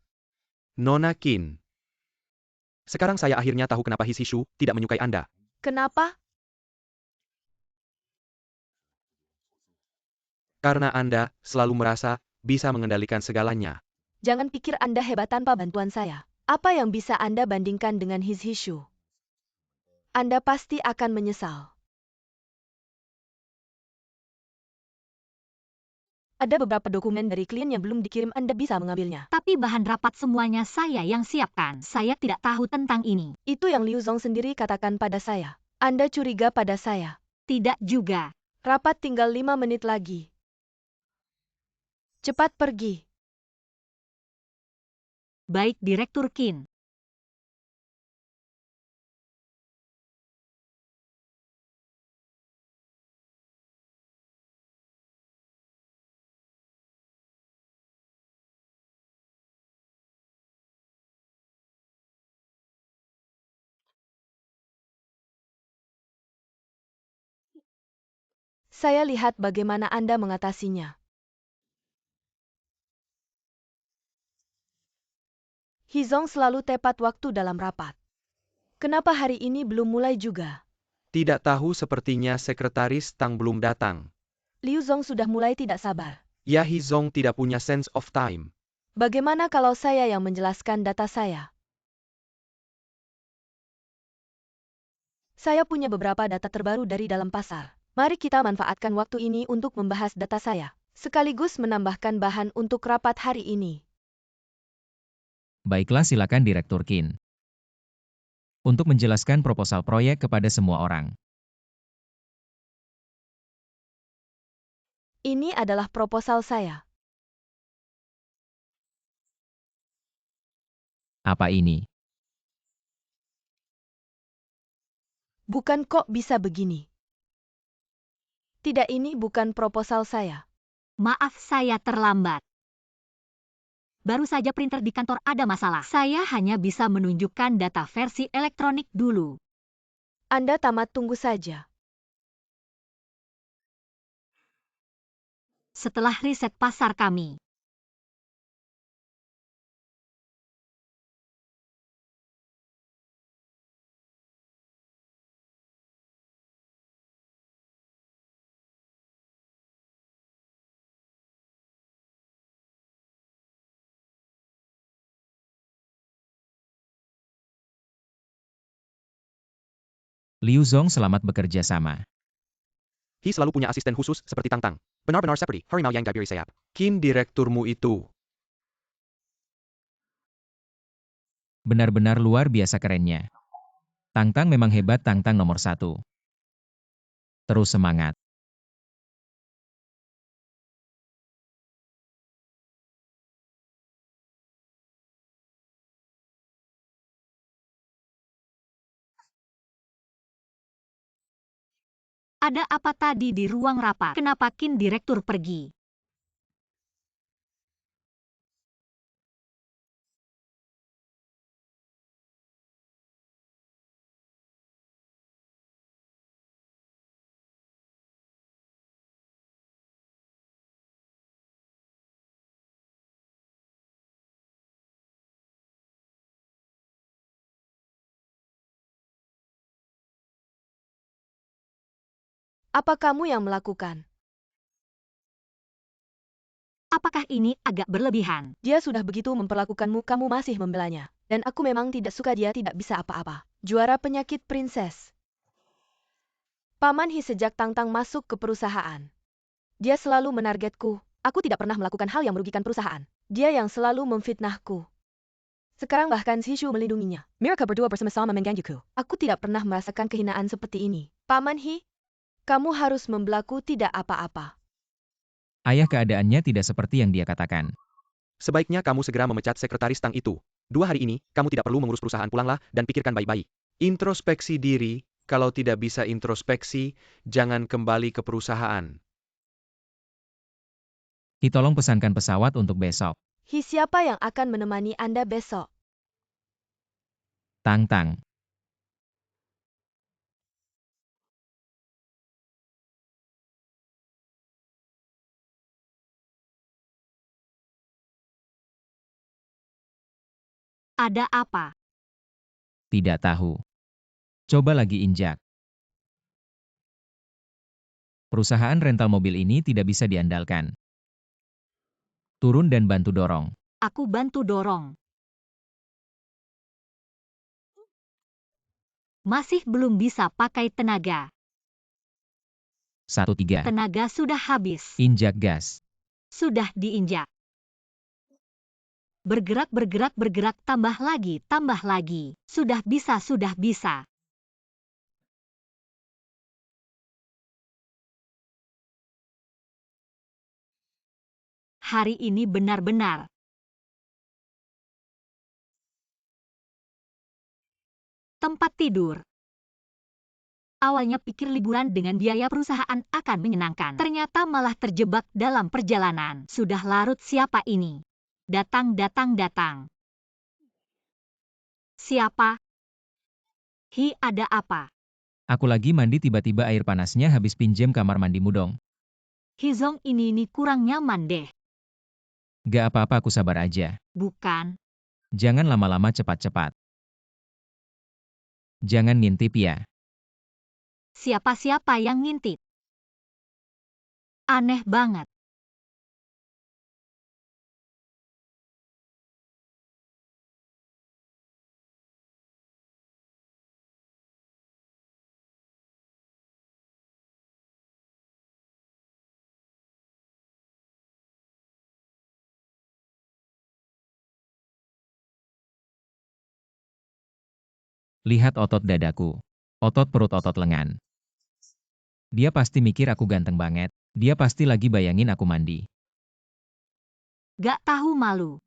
Nona Qin. Sekarang saya akhirnya tahu kenapa Hishu tidak menyukai Anda. Kenapa? Karena Anda selalu merasa bisa mengendalikan segalanya. Jangan pikir Anda hebat tanpa bantuan saya. Apa yang bisa Anda bandingkan dengan His Hishu? Anda pasti akan menyesal. Ada beberapa dokumen dari klien yang belum dikirim, Anda bisa mengambilnya. Tapi bahan rapat semuanya saya yang siapkan. Saya tidak tahu tentang ini. Itu yang Liu Zong sendiri katakan pada saya. Anda curiga pada saya. Tidak juga. Rapat tinggal 5 menit lagi. Cepat pergi. Baik, Direktur Qin. Saya lihat bagaimana Anda mengatasinya. Hizong selalu tepat waktu dalam rapat. Kenapa hari ini belum mulai juga? Tidak tahu, sepertinya Sekretaris Tang belum datang. Liu Zong sudah mulai tidak sabar. Ya, Hizong tidak punya sense of time. Bagaimana kalau saya yang menjelaskan data saya? Saya punya beberapa data terbaru dari dalam pasar. Mari kita manfaatkan waktu ini untuk membahas data saya, sekaligus menambahkan bahan untuk rapat hari ini. Baiklah, silakan Direktur Qin. Untuk menjelaskan proposal proyek kepada semua orang. Ini adalah proposal saya. Apa ini? Bukan, kok bisa begini? Tidak, ini bukan proposal saya. Maaf, saya terlambat. Baru saja printer di kantor ada masalah. Saya hanya bisa menunjukkan data versi elektronik dulu. Anda tamat, tunggu saja. Setelah riset pasar kami. Liu Zong, selamat bekerja sama. He selalu punya asisten khusus seperti Tang Tang. Benar-benar seperti harimau yang diberi sayap. Qin, direkturmu itu. Benar-benar luar biasa kerennya. Tang Tang memang hebat, Tang Tang nomor 1. Terus semangat. Ada apa tadi di ruang rapat? Kenapa Qin Direktur pergi? Apa kamu yang melakukan? Apakah ini agak berlebihan? Dia sudah begitu memperlakukanmu, kamu masih membelanya. Dan aku memang tidak suka, dia tidak bisa apa-apa. Juara penyakit princess. Paman He sejak Tang Tang masuk ke perusahaan. Dia selalu menargetku. Aku tidak pernah melakukan hal yang merugikan perusahaan. Dia yang selalu memfitnahku. Sekarang bahkan Shishu melindunginya. Mereka berdua bersama-sama menggangguku. Aku tidak pernah merasakan kehinaan seperti ini. Paman He, kamu harus membelaku tidak apa-apa. Ayah, keadaannya tidak seperti yang dia katakan. Sebaiknya kamu segera memecat Sekretaris Tang itu. 2 hari ini, kamu tidak perlu mengurus perusahaan, pulanglah dan pikirkan baik-baik. Introspeksi diri, kalau tidak bisa introspeksi, jangan kembali ke perusahaan. Tolong pesankan pesawat untuk besok. He, siapa yang akan menemani Anda besok? Tang Tang. Ada apa? Tidak tahu. Coba lagi injak. Perusahaan rental mobil ini tidak bisa diandalkan. Turun dan bantu dorong. Aku bantu dorong. Masih belum bisa pakai tenaga. 1-3. Tenaga sudah habis. Injak gas. Sudah diinjak. Bergerak, bergerak, bergerak, tambah lagi, tambah lagi. Sudah bisa, sudah bisa. Hari ini benar-benar. Tempat tidur. Awalnya pikir liburan dengan biaya perusahaan akan menyenangkan. Ternyata malah terjebak dalam perjalanan. Sudah larut, siapa ini? Datang, datang, datang. Siapa? Hi, ada apa? Aku lagi mandi tiba-tiba air panasnya habis pinjam kamar mandimu dong. Hizong, ini kurang nyaman deh. Gak apa-apa, aku sabar aja. Bukan. Jangan lama-lama, cepat-cepat. Jangan ngintip ya. Siapa-siapa yang ngintip? Aneh banget. Lihat otot dadaku. Otot perut, otot lengan. Dia pasti mikir aku ganteng banget. Dia pasti lagi bayangin aku mandi. Gak tahu malu.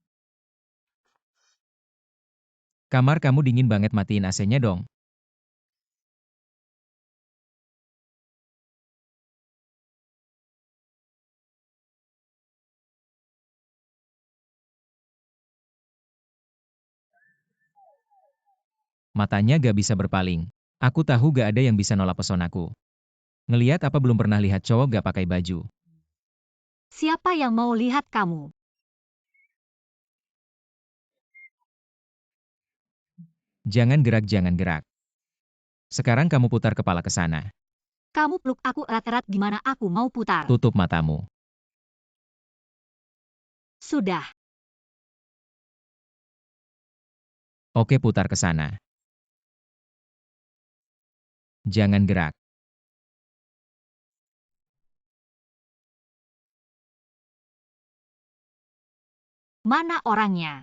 Kamar kamu dingin banget, matiin AC-nya dong. Matanya gak bisa berpaling. Aku tahu gak ada yang bisa nolak pesonaku. Ngeliat apa, belum pernah lihat cowok gak pakai baju. Siapa yang mau lihat kamu? Jangan gerak, jangan gerak. Sekarang kamu putar kepala ke sana. Kamu peluk aku erat-erat, gimana aku mau putar? Tutup matamu. Sudah. Oke, putar ke sana. Jangan gerak. Mana orangnya?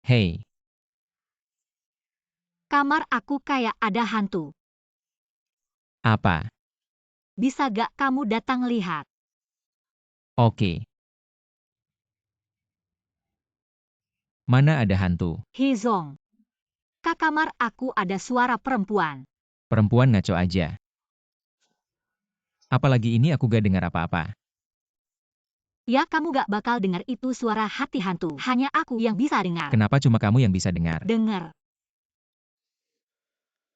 Hei, Kamar aku kayak ada hantu. apa? Bisa gak kamu datang lihat? Oke. Mana ada hantu? Hizong. Ke kamar aku ada suara perempuan. Perempuan ngaco aja. Apalagi ini aku gak dengar apa-apa. Ya, kamu gak bakal dengar itu suara hati hantu. Hanya aku yang bisa dengar. Kenapa cuma kamu yang bisa dengar? Dengar.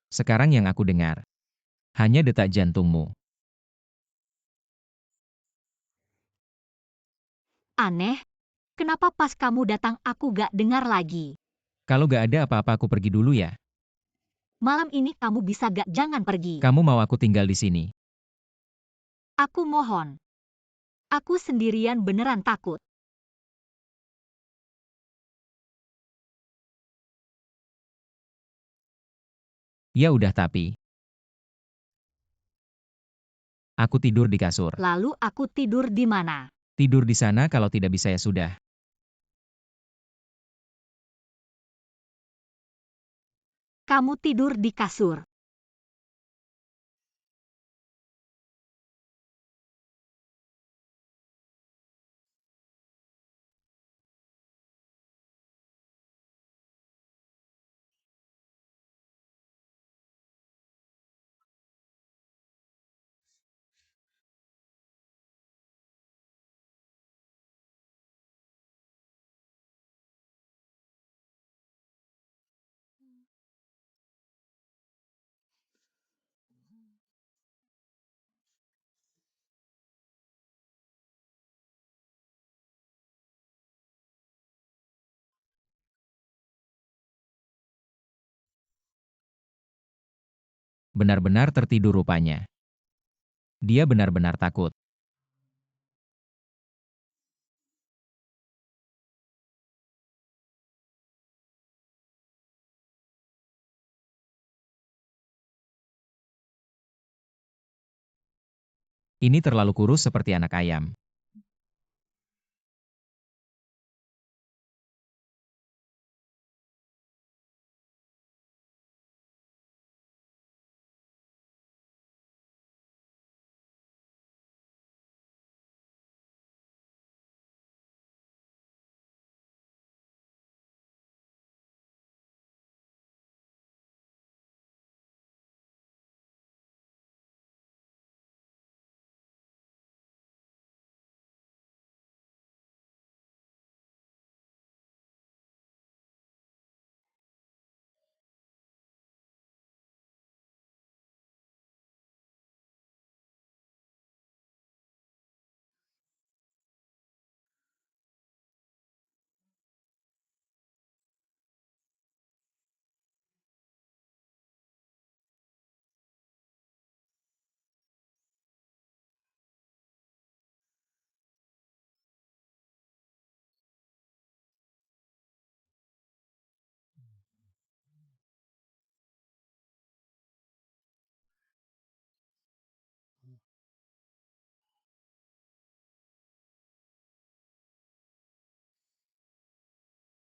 Sekarang yang aku dengar hanya detak jantungmu. Aneh. Kenapa pas kamu datang aku gak dengar lagi? Kalau gak ada apa-apa, aku pergi dulu ya. Malam ini kamu bisa gak jangan pergi? Kamu mau aku tinggal di sini? Aku mohon. Aku sendirian beneran takut. Ya udah, tapi aku tidur di kasur. Lalu aku tidur di mana? Tidur di sana, kalau tidak bisa ya sudah. Kamu tidur di kasur. Benar-benar tertidur rupanya. Dia benar-benar takut. Ini terlalu kurus seperti anak ayam.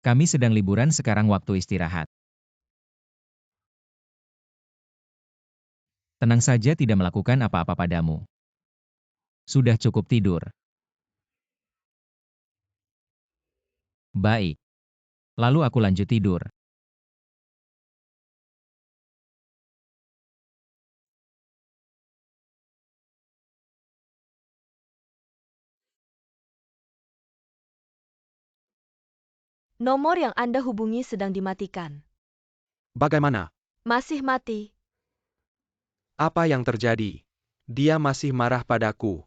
Kami sedang liburan sekarang waktu istirahat. Tenang saja tidak melakukan apa-apa padamu. Sudah cukup tidur. Baik. Lalu aku lanjut tidur. Nomor yang Anda hubungi sedang dimatikan. Bagaimana? Masih mati. Apa yang terjadi? Dia masih marah padaku.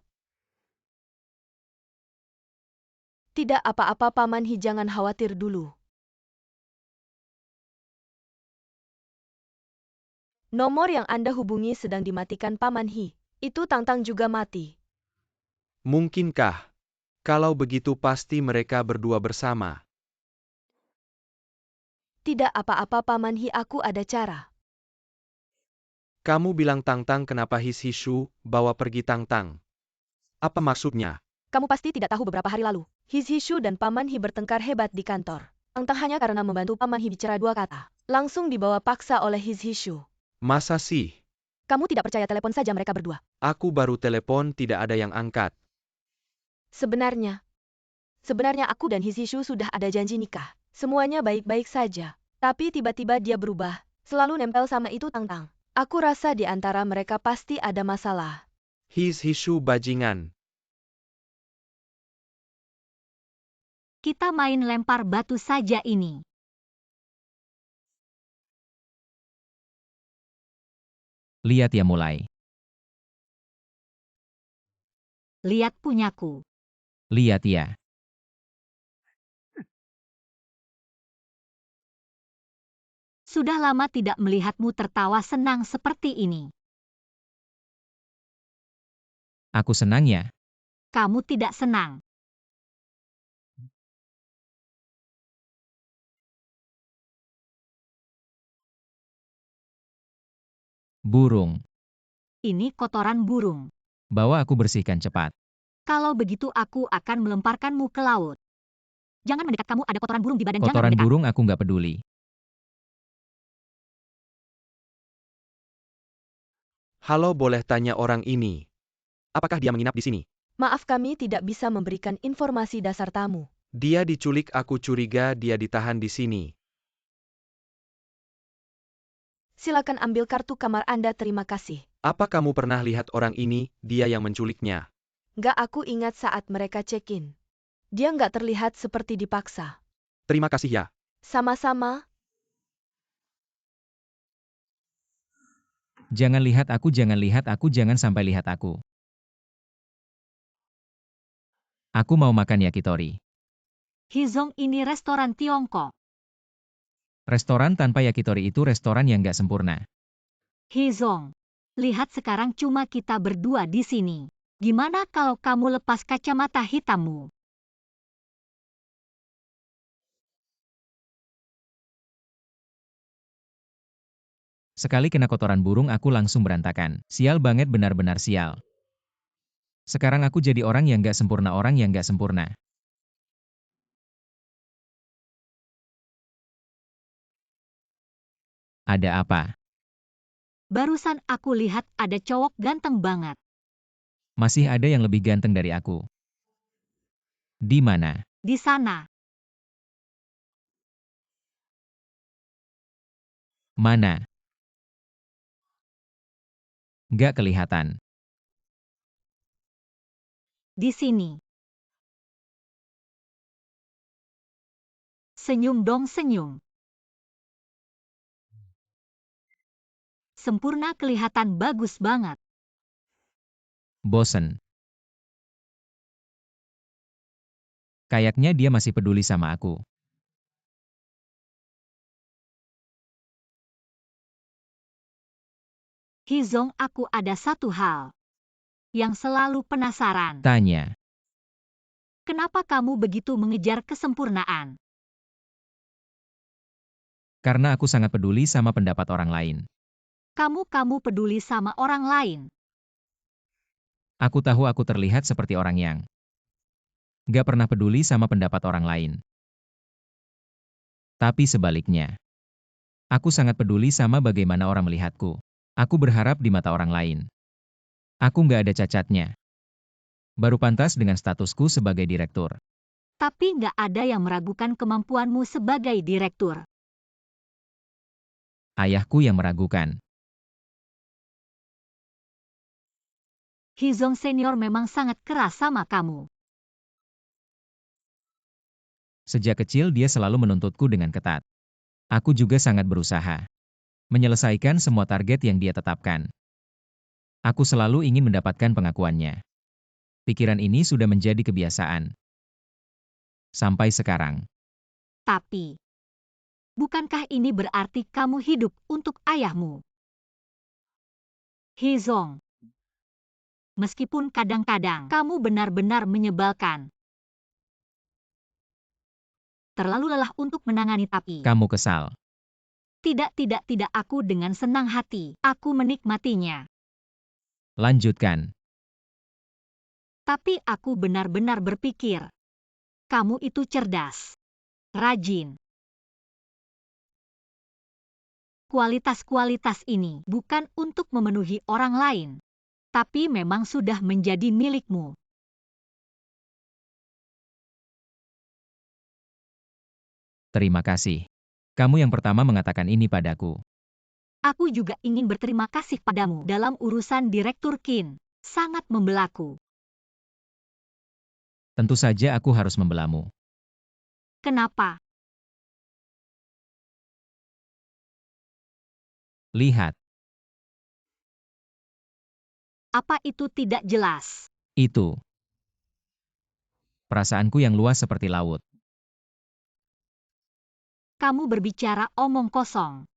Tidak apa-apa Paman Hi, jangan khawatir dulu. Nomor yang Anda hubungi sedang dimatikan Paman Hi. Itu Tangtang juga mati. Mungkinkah? Kalau begitu pasti mereka berdua bersama. Tidak apa-apa Paman Hi, aku ada cara. Kamu bilang Tangtang kenapa His Hishu bawa pergi Tangtang? Apa maksudnya? Kamu pasti tidak tahu beberapa hari lalu, His Hishu dan Paman Hi bertengkar hebat di kantor. Tangtang hanya karena membantu Paman Hi bicara dua kata. Langsung dibawa paksa oleh His Hishu. Masa sih? Kamu tidak percaya, telepon saja mereka berdua. Aku baru telepon tidak ada yang angkat. Sebenarnya aku dan His Hishu sudah ada janji nikah. Semuanya baik-baik saja. Tapi tiba-tiba dia berubah. Selalu nempel sama itu Tangtang. Aku rasa di antara mereka pasti ada masalah. His Hishu bajingan. Kita main lempar batu saja ini. Lihat ya mulai. Lihat punyaku. Lihat ya. Sudah lama tidak melihatmu tertawa senang seperti ini. Aku senang ya. Kamu tidak senang. Burung. Ini kotoran burung. Bawa aku bersihkan cepat. Kalau begitu aku akan melemparkanmu ke laut. Jangan mendekat, kamu ada kotoran burung di badan, jangan Kotoran mendekat. burung aku nggak peduli. Halo, boleh tanya orang ini? Apakah dia menginap di sini? Maaf, kami tidak bisa memberikan informasi dasar tamu. Dia diculik, aku curiga dia ditahan di sini. Silakan ambil kartu kamar Anda, terima kasih. Apa kamu pernah lihat orang ini, dia yang menculiknya? Nggak, aku ingat saat mereka check-in. Dia nggak terlihat seperti dipaksa. Terima kasih ya. Sama-sama. Jangan lihat aku, jangan sampai lihat aku. Aku mau makan yakitori. Hizong, ini restoran Tiongkok. Restoran tanpa yakitori itu restoran yang nggak sempurna. Hizong, lihat sekarang cuma kita berdua di sini. Gimana kalau kamu lepas kacamata hitammu? Sekali kena kotoran burung aku langsung berantakan. Sial banget, benar-benar sial. Sekarang aku jadi orang yang gak sempurna, orang yang gak sempurna. Ada apa? Barusan aku lihat ada cowok ganteng banget. Masih ada yang lebih ganteng dari aku. Di mana? Di sana. Mana? Gak kelihatan. Di sini. Senyum dong, senyum. Sempurna, kelihatan bagus banget. Bosen. Kayaknya dia masih peduli sama aku. Hizong, aku ada satu hal yang selalu penasaran. Tanya. Kenapa kamu begitu mengejar kesempurnaan? Karena aku sangat peduli sama pendapat orang lain. Kamu peduli sama orang lain. Aku tahu aku terlihat seperti orang yang gak pernah peduli sama pendapat orang lain. Tapi sebaliknya, aku sangat peduli sama bagaimana orang melihatku. Aku berharap di mata orang lain. Aku gak ada cacatnya. Baru pantas dengan statusku sebagai direktur. Tapi nggak ada yang meragukan kemampuanmu sebagai direktur. Ayahku yang meragukan. Hizong senior memang sangat keras sama kamu. Sejak kecil dia selalu menuntutku dengan ketat. Aku juga sangat berusaha menyelesaikan semua target yang dia tetapkan. Aku selalu ingin mendapatkan pengakuannya. Pikiran ini sudah menjadi kebiasaan. Sampai sekarang. Tapi, bukankah ini berarti kamu hidup untuk ayahmu? Hizong, meskipun kadang-kadang kamu benar-benar menyebalkan. Terlalu lelah untuk menangani, tapi Kamu kesal. tidak, aku dengan senang hati. Aku menikmatinya. Lanjutkan. Tapi aku benar-benar berpikir, kamu itu cerdas, rajin. Kualitas-kualitas ini bukan untuk memenuhi orang lain, tapi memang sudah menjadi milikmu. Terima kasih. Kamu yang pertama mengatakan ini padaku. Aku juga ingin berterima kasih padamu dalam urusan Direktur Qin. Sangat membelaku. Tentu saja aku harus membelamu. Kenapa? Lihat, Apa itu tidak jelas? itu. Perasaanku yang luas seperti laut. Kamu berbicara omong kosong.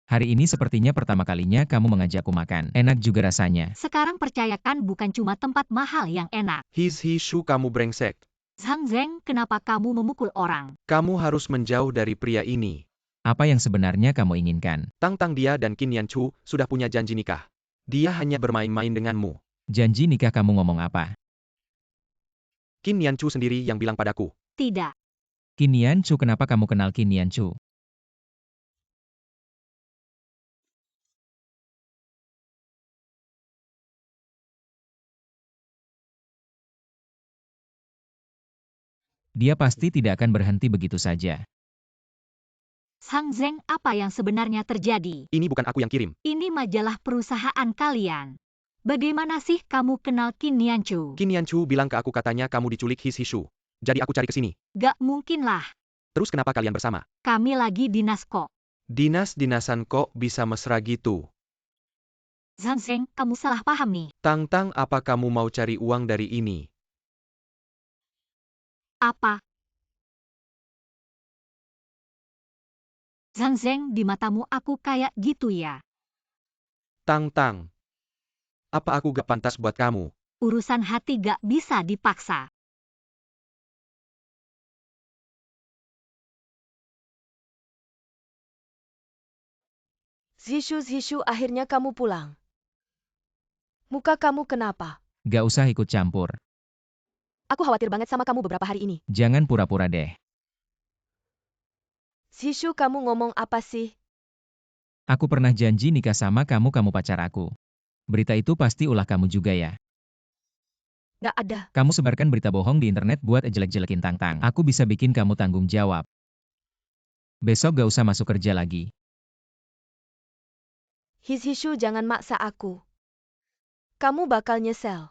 Hari ini sepertinya pertama kalinya kamu mengajakku makan. Enak juga rasanya. Sekarang percayakan, bukan cuma tempat mahal yang enak. Hishu, kamu brengsek. Zhang Zheng, kenapa kamu memukul orang? Kamu harus menjauh dari pria ini. Apa yang sebenarnya kamu inginkan? Tang dia dan Qin Yanchu sudah punya janji nikah. Dia hanya bermain-main denganmu. Janji nikah, kamu ngomong apa? Qin Yanchu sendiri yang bilang padaku. Tidak. Qin Yanchu, kenapa kamu kenal Qin Yanchu? Dia pasti tidak akan berhenti begitu saja. Zhang Zheng, apa yang sebenarnya terjadi? Ini bukan aku yang kirim. Ini majalah perusahaan kalian. Bagaimana sih kamu kenal Qin Yanchu? Qin Yanchu bilang ke aku, katanya kamu diculik Hishu. Jadi aku cari ke sini. Gak mungkin lah. Terus kenapa kalian bersama? Kami lagi dinas kok. Dinas-dinasan kok bisa mesra gitu? Zhang Zheng, kamu salah paham nih. Tang-Tang, apa kamu mau cari uang dari ini? Apa? Zhang Zheng, di matamu aku kayak gitu ya? Tang-Tang, apa aku gak pantas buat kamu? Urusan hati gak bisa dipaksa. Zhishu, akhirnya kamu pulang. Muka kamu kenapa? Gak usah ikut campur. Aku khawatir banget sama kamu beberapa hari ini. Jangan pura-pura deh. Zhishu, kamu ngomong apa sih? Aku pernah janji nikah sama kamu, kamu pacar aku. Berita itu pasti ulah kamu juga ya. Gak ada. Kamu sebarkan berita bohong di internet buat jelek-jelekin Tang-Tang. Aku bisa bikin kamu tanggung jawab. Besok gak usah masuk kerja lagi. Zhishu, jangan maksa aku. Kamu bakal nyesel.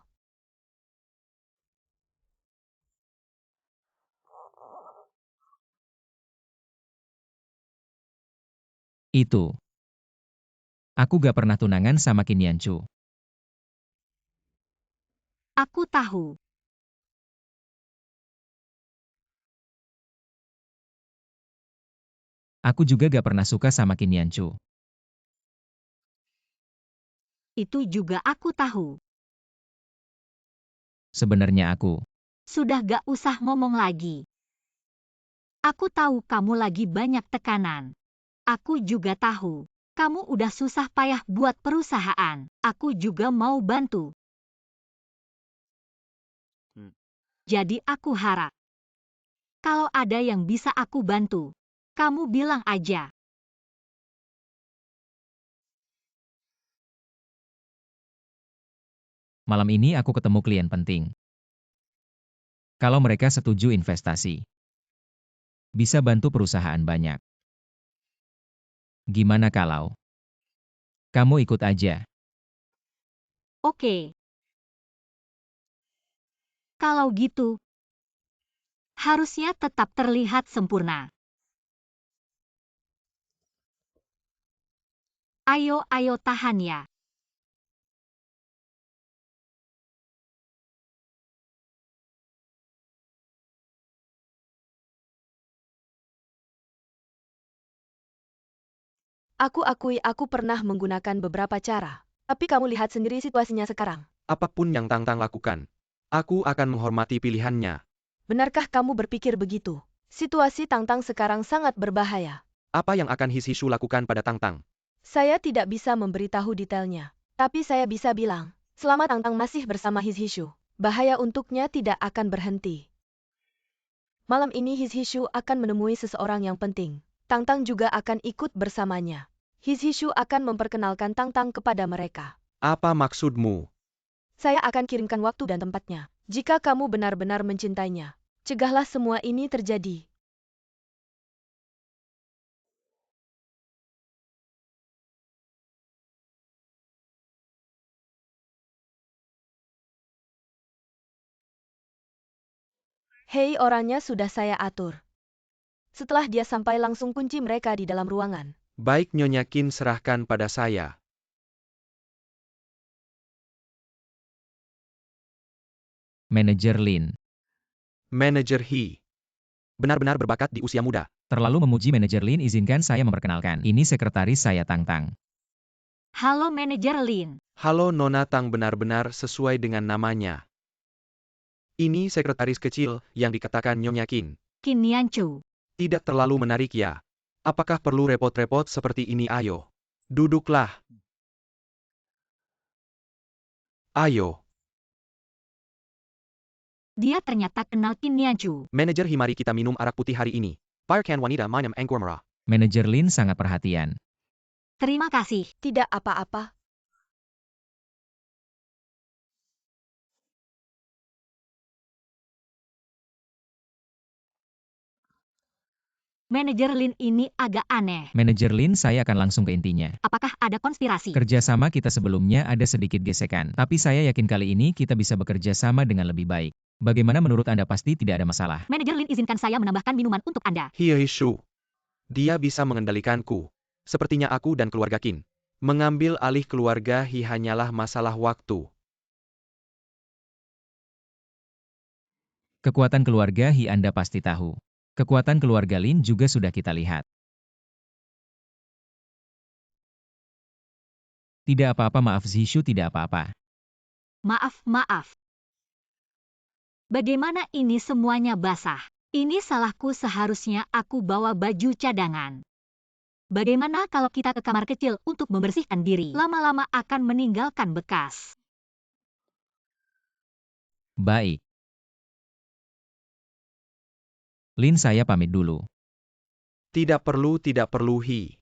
Itu. Aku gak pernah tunangan sama Qin Yanchu. Aku tahu. Aku juga gak pernah suka sama Qin Yanchu. Itu juga aku tahu. Sebenarnya aku. Sudah gak usah ngomong lagi. Aku tahu kamu lagi banyak tekanan. Aku juga tahu. Kamu udah susah payah buat perusahaan. Aku juga mau bantu. Jadi aku harap. Kalau ada yang bisa aku bantu, kamu bilang aja. Malam ini aku ketemu klien penting. Kalau mereka setuju investasi, bisa bantu perusahaan banyak. Gimana kalau kamu ikut aja? Oke. Kalau gitu, harusnya tetap terlihat sempurna. Ayo tahan ya. Aku akui aku pernah menggunakan beberapa cara. Tapi kamu lihat sendiri situasinya sekarang. Apapun yang Tang-Tang lakukan, aku akan menghormati pilihannya. Benarkah kamu berpikir begitu? Situasi Tang-Tang sekarang sangat berbahaya. Apa yang akan His-Hishu lakukan pada Tang-Tang? Saya tidak bisa memberitahu detailnya. Tapi saya bisa bilang, selama Tang-Tang masih bersama His-Hishu, bahaya untuknya tidak akan berhenti. Malam ini His-Hishu akan menemui seseorang yang penting. Tang-Tang juga akan ikut bersamanya. His-Hishu akan memperkenalkan Tang-Tang kepada mereka. Apa maksudmu? Saya akan kirimkan waktu dan tempatnya. Jika kamu benar-benar mencintainya, cegahlah semua ini terjadi. Hei, orangnya sudah saya atur. Setelah dia sampai langsung kunci mereka di dalam ruangan. Baik, Nyonya Qin, serahkan pada saya. Manajer Lin. Manajer He. Benar-benar berbakat di usia muda. Terlalu memuji Manajer Lin, izinkan saya memperkenalkan. Ini sekretaris saya Tang-Tang. Halo Manajer Lin. Halo Nona Tang, benar-benar sesuai dengan namanya. Ini sekretaris kecil yang dikatakan Nyonya Qin. Qin Yanchu. Tidak terlalu menarik ya? Apakah perlu repot-repot seperti ini? Ayo. Duduklah. Ayo. Dia ternyata kenal Qin Yanchu. Manajer He, mari kita minum arak putih hari ini. Parkan wanita minum anggur merah. Manajer Lin sangat perhatian. Terima kasih. Tidak apa-apa. Manajer Lin ini agak aneh. Manajer Lin, saya akan langsung ke intinya. Apakah ada konspirasi? Kerjasama kita sebelumnya ada sedikit gesekan, tapi saya yakin kali ini kita bisa bekerja sama dengan lebih baik. Bagaimana menurut Anda? Pasti tidak ada masalah. Manajer Lin, izinkan saya menambahkan minuman untuk Anda. Shu. Dia bisa mengendalikanku. Sepertinya aku dan keluarga Qin. Mengambil alih keluarga He hanyalah masalah waktu. Kekuatan keluarga He Anda pasti tahu. Kekuatan keluarga Lin juga sudah kita lihat. Tidak apa-apa, maaf Zhishu, tidak apa-apa. Maaf. Bagaimana ini semuanya basah? Ini salahku, seharusnya aku bawa baju cadangan. Bagaimana kalau kita ke kamar kecil untuk membersihkan diri? Lama-lama akan meninggalkan bekas. Baik. Lin, saya pamit dulu. Tidak perlu He.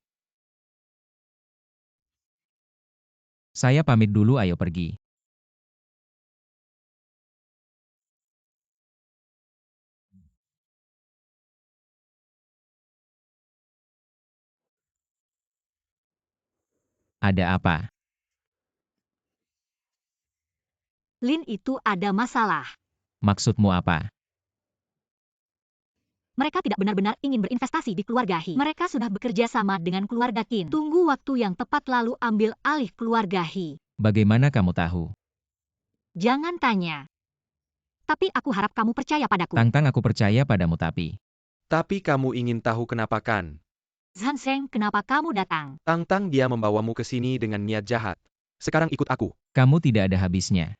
Saya pamit dulu, ayo pergi. Ada apa? Lin itu ada masalah. Maksudmu apa? Mereka tidak benar-benar ingin berinvestasi di keluarga He. Mereka sudah bekerja sama dengan keluarga Qin. Tunggu waktu yang tepat lalu ambil alih keluarga He. Bagaimana kamu tahu? Jangan tanya. Tapi aku harap kamu percaya padaku. Tang-Tang, aku percaya padamu, tapi Tapi kamu ingin tahu kenapa kan? Zhan Zheng, kenapa kamu datang? Tang-Tang, dia membawamu ke sini dengan niat jahat. Sekarang ikut aku. kamu tidak ada habisnya.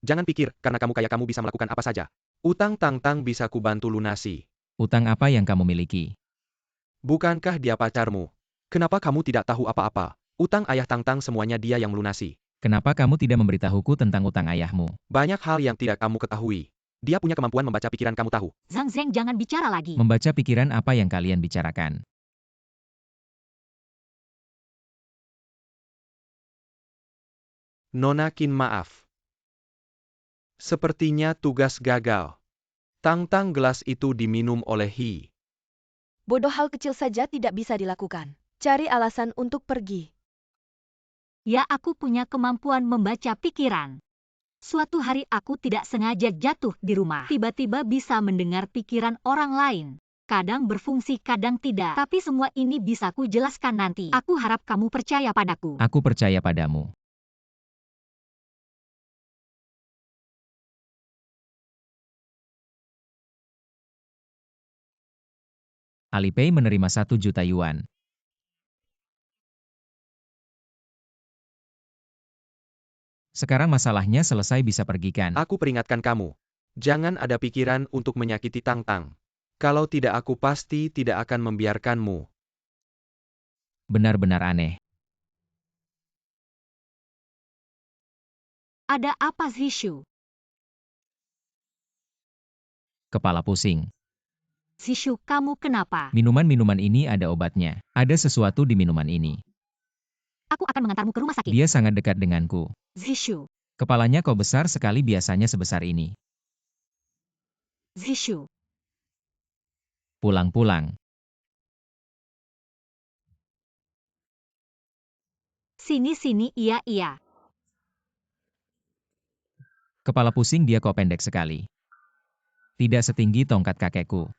Jangan pikir, karena kamu kaya kamu bisa melakukan apa saja. Utang Tang-Tang bisa kubantu lunasi. Utang apa yang kamu miliki? Bukankah dia pacarmu? Kenapa kamu tidak tahu apa-apa? Utang ayah Tang-Tang semuanya dia yang melunasi. Kenapa kamu tidak memberitahuku tentang utang ayahmu? Banyak hal yang tidak kamu ketahui. Dia punya kemampuan membaca pikiran, kamu tahu. Zhang Zheng, jangan bicara lagi. Membaca pikiran apa yang kalian bicarakan? Nona Qin, maaf. Sepertinya tugas gagal. Tang-Tang, gelas itu diminum oleh He. Bodoh, hal kecil saja tidak bisa dilakukan. Cari alasan untuk pergi. Ya, aku punya kemampuan membaca pikiran. Suatu hari aku tidak sengaja jatuh di rumah. Tiba-tiba bisa mendengar pikiran orang lain. Kadang berfungsi, kadang tidak. Tapi semua ini bisa ku jelaskan nanti. Aku harap kamu percaya padaku. Aku percaya padamu. Alipay menerima 1 juta yuan. Sekarang masalahnya selesai, bisa pergi kan? Aku peringatkan kamu. Jangan ada pikiran untuk menyakiti Tang-Tang. Kalau tidak, aku pasti tidak akan membiarkanmu. Benar-benar aneh. Ada apa, Zhishu? Kepala pusing. Zhishu, kamu kenapa? Minuman-minuman ini ada obatnya. Ada sesuatu di minuman ini. Aku akan mengantarmu ke rumah sakit. Dia sangat dekat denganku. Zhishu, Kepalanya kok besar sekali, biasanya sebesar ini. Zhishu. Pulang-pulang. Sini, iya. Kepala pusing, dia kok pendek sekali. Tidak setinggi tongkat kakekku.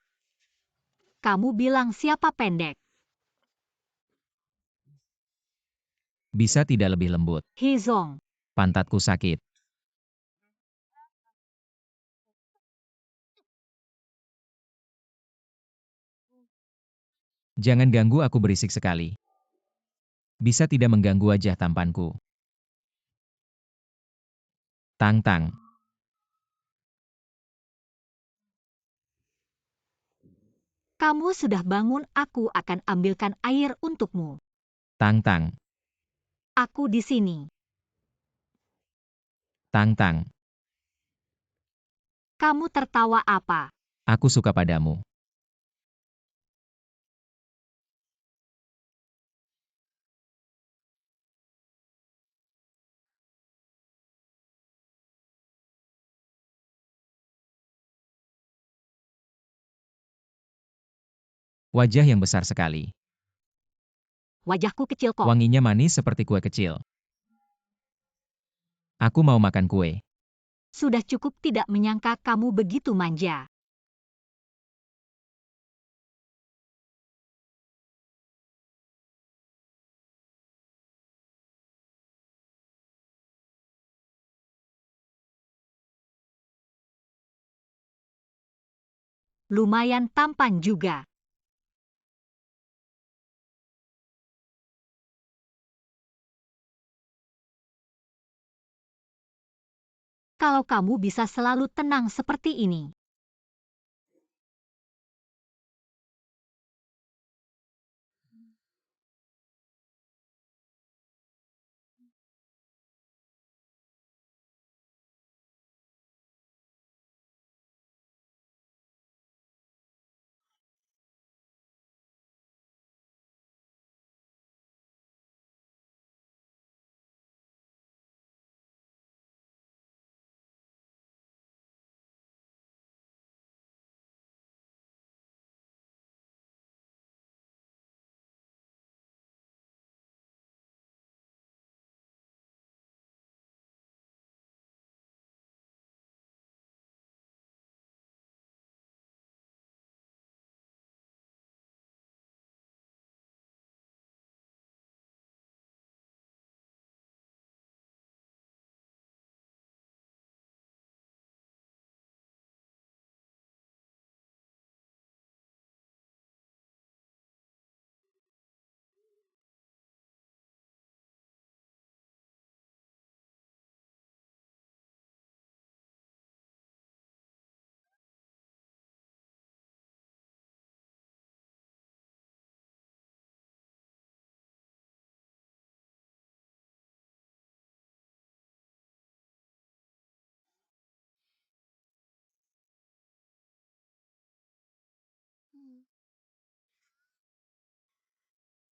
Kamu bilang siapa pendek? Bisa tidak lebih lembut? He Zong. Pantatku sakit. Jangan ganggu aku, berisik sekali. Bisa tidak mengganggu wajah tampanku? Tang-Tang. Kamu sudah bangun, aku akan ambilkan air untukmu. Tang-Tang. Aku di sini. Tang-Tang. Kamu tertawa apa? Aku suka padamu. Wajah yang besar sekali. Wajahku kecil kok. Wanginya manis seperti kue kecil. Aku mau makan kue. Sudah cukup tidak menyangka kamu begitu manja. Lumayan tampan juga. Kalau kamu bisa selalu tenang seperti ini.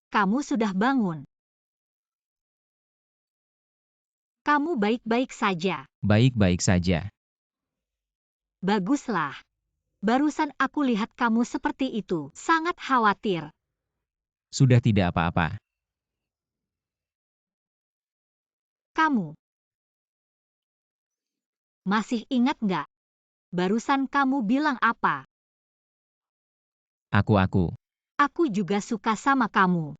Kamu sudah bangun. Kamu baik-baik saja. Baik-baik saja. Baguslah. Barusan aku lihat kamu seperti itu. Sangat khawatir. Sudah tidak apa-apa. Kamu masih ingat nggak? Barusan kamu bilang apa? Aku. Aku juga suka sama kamu.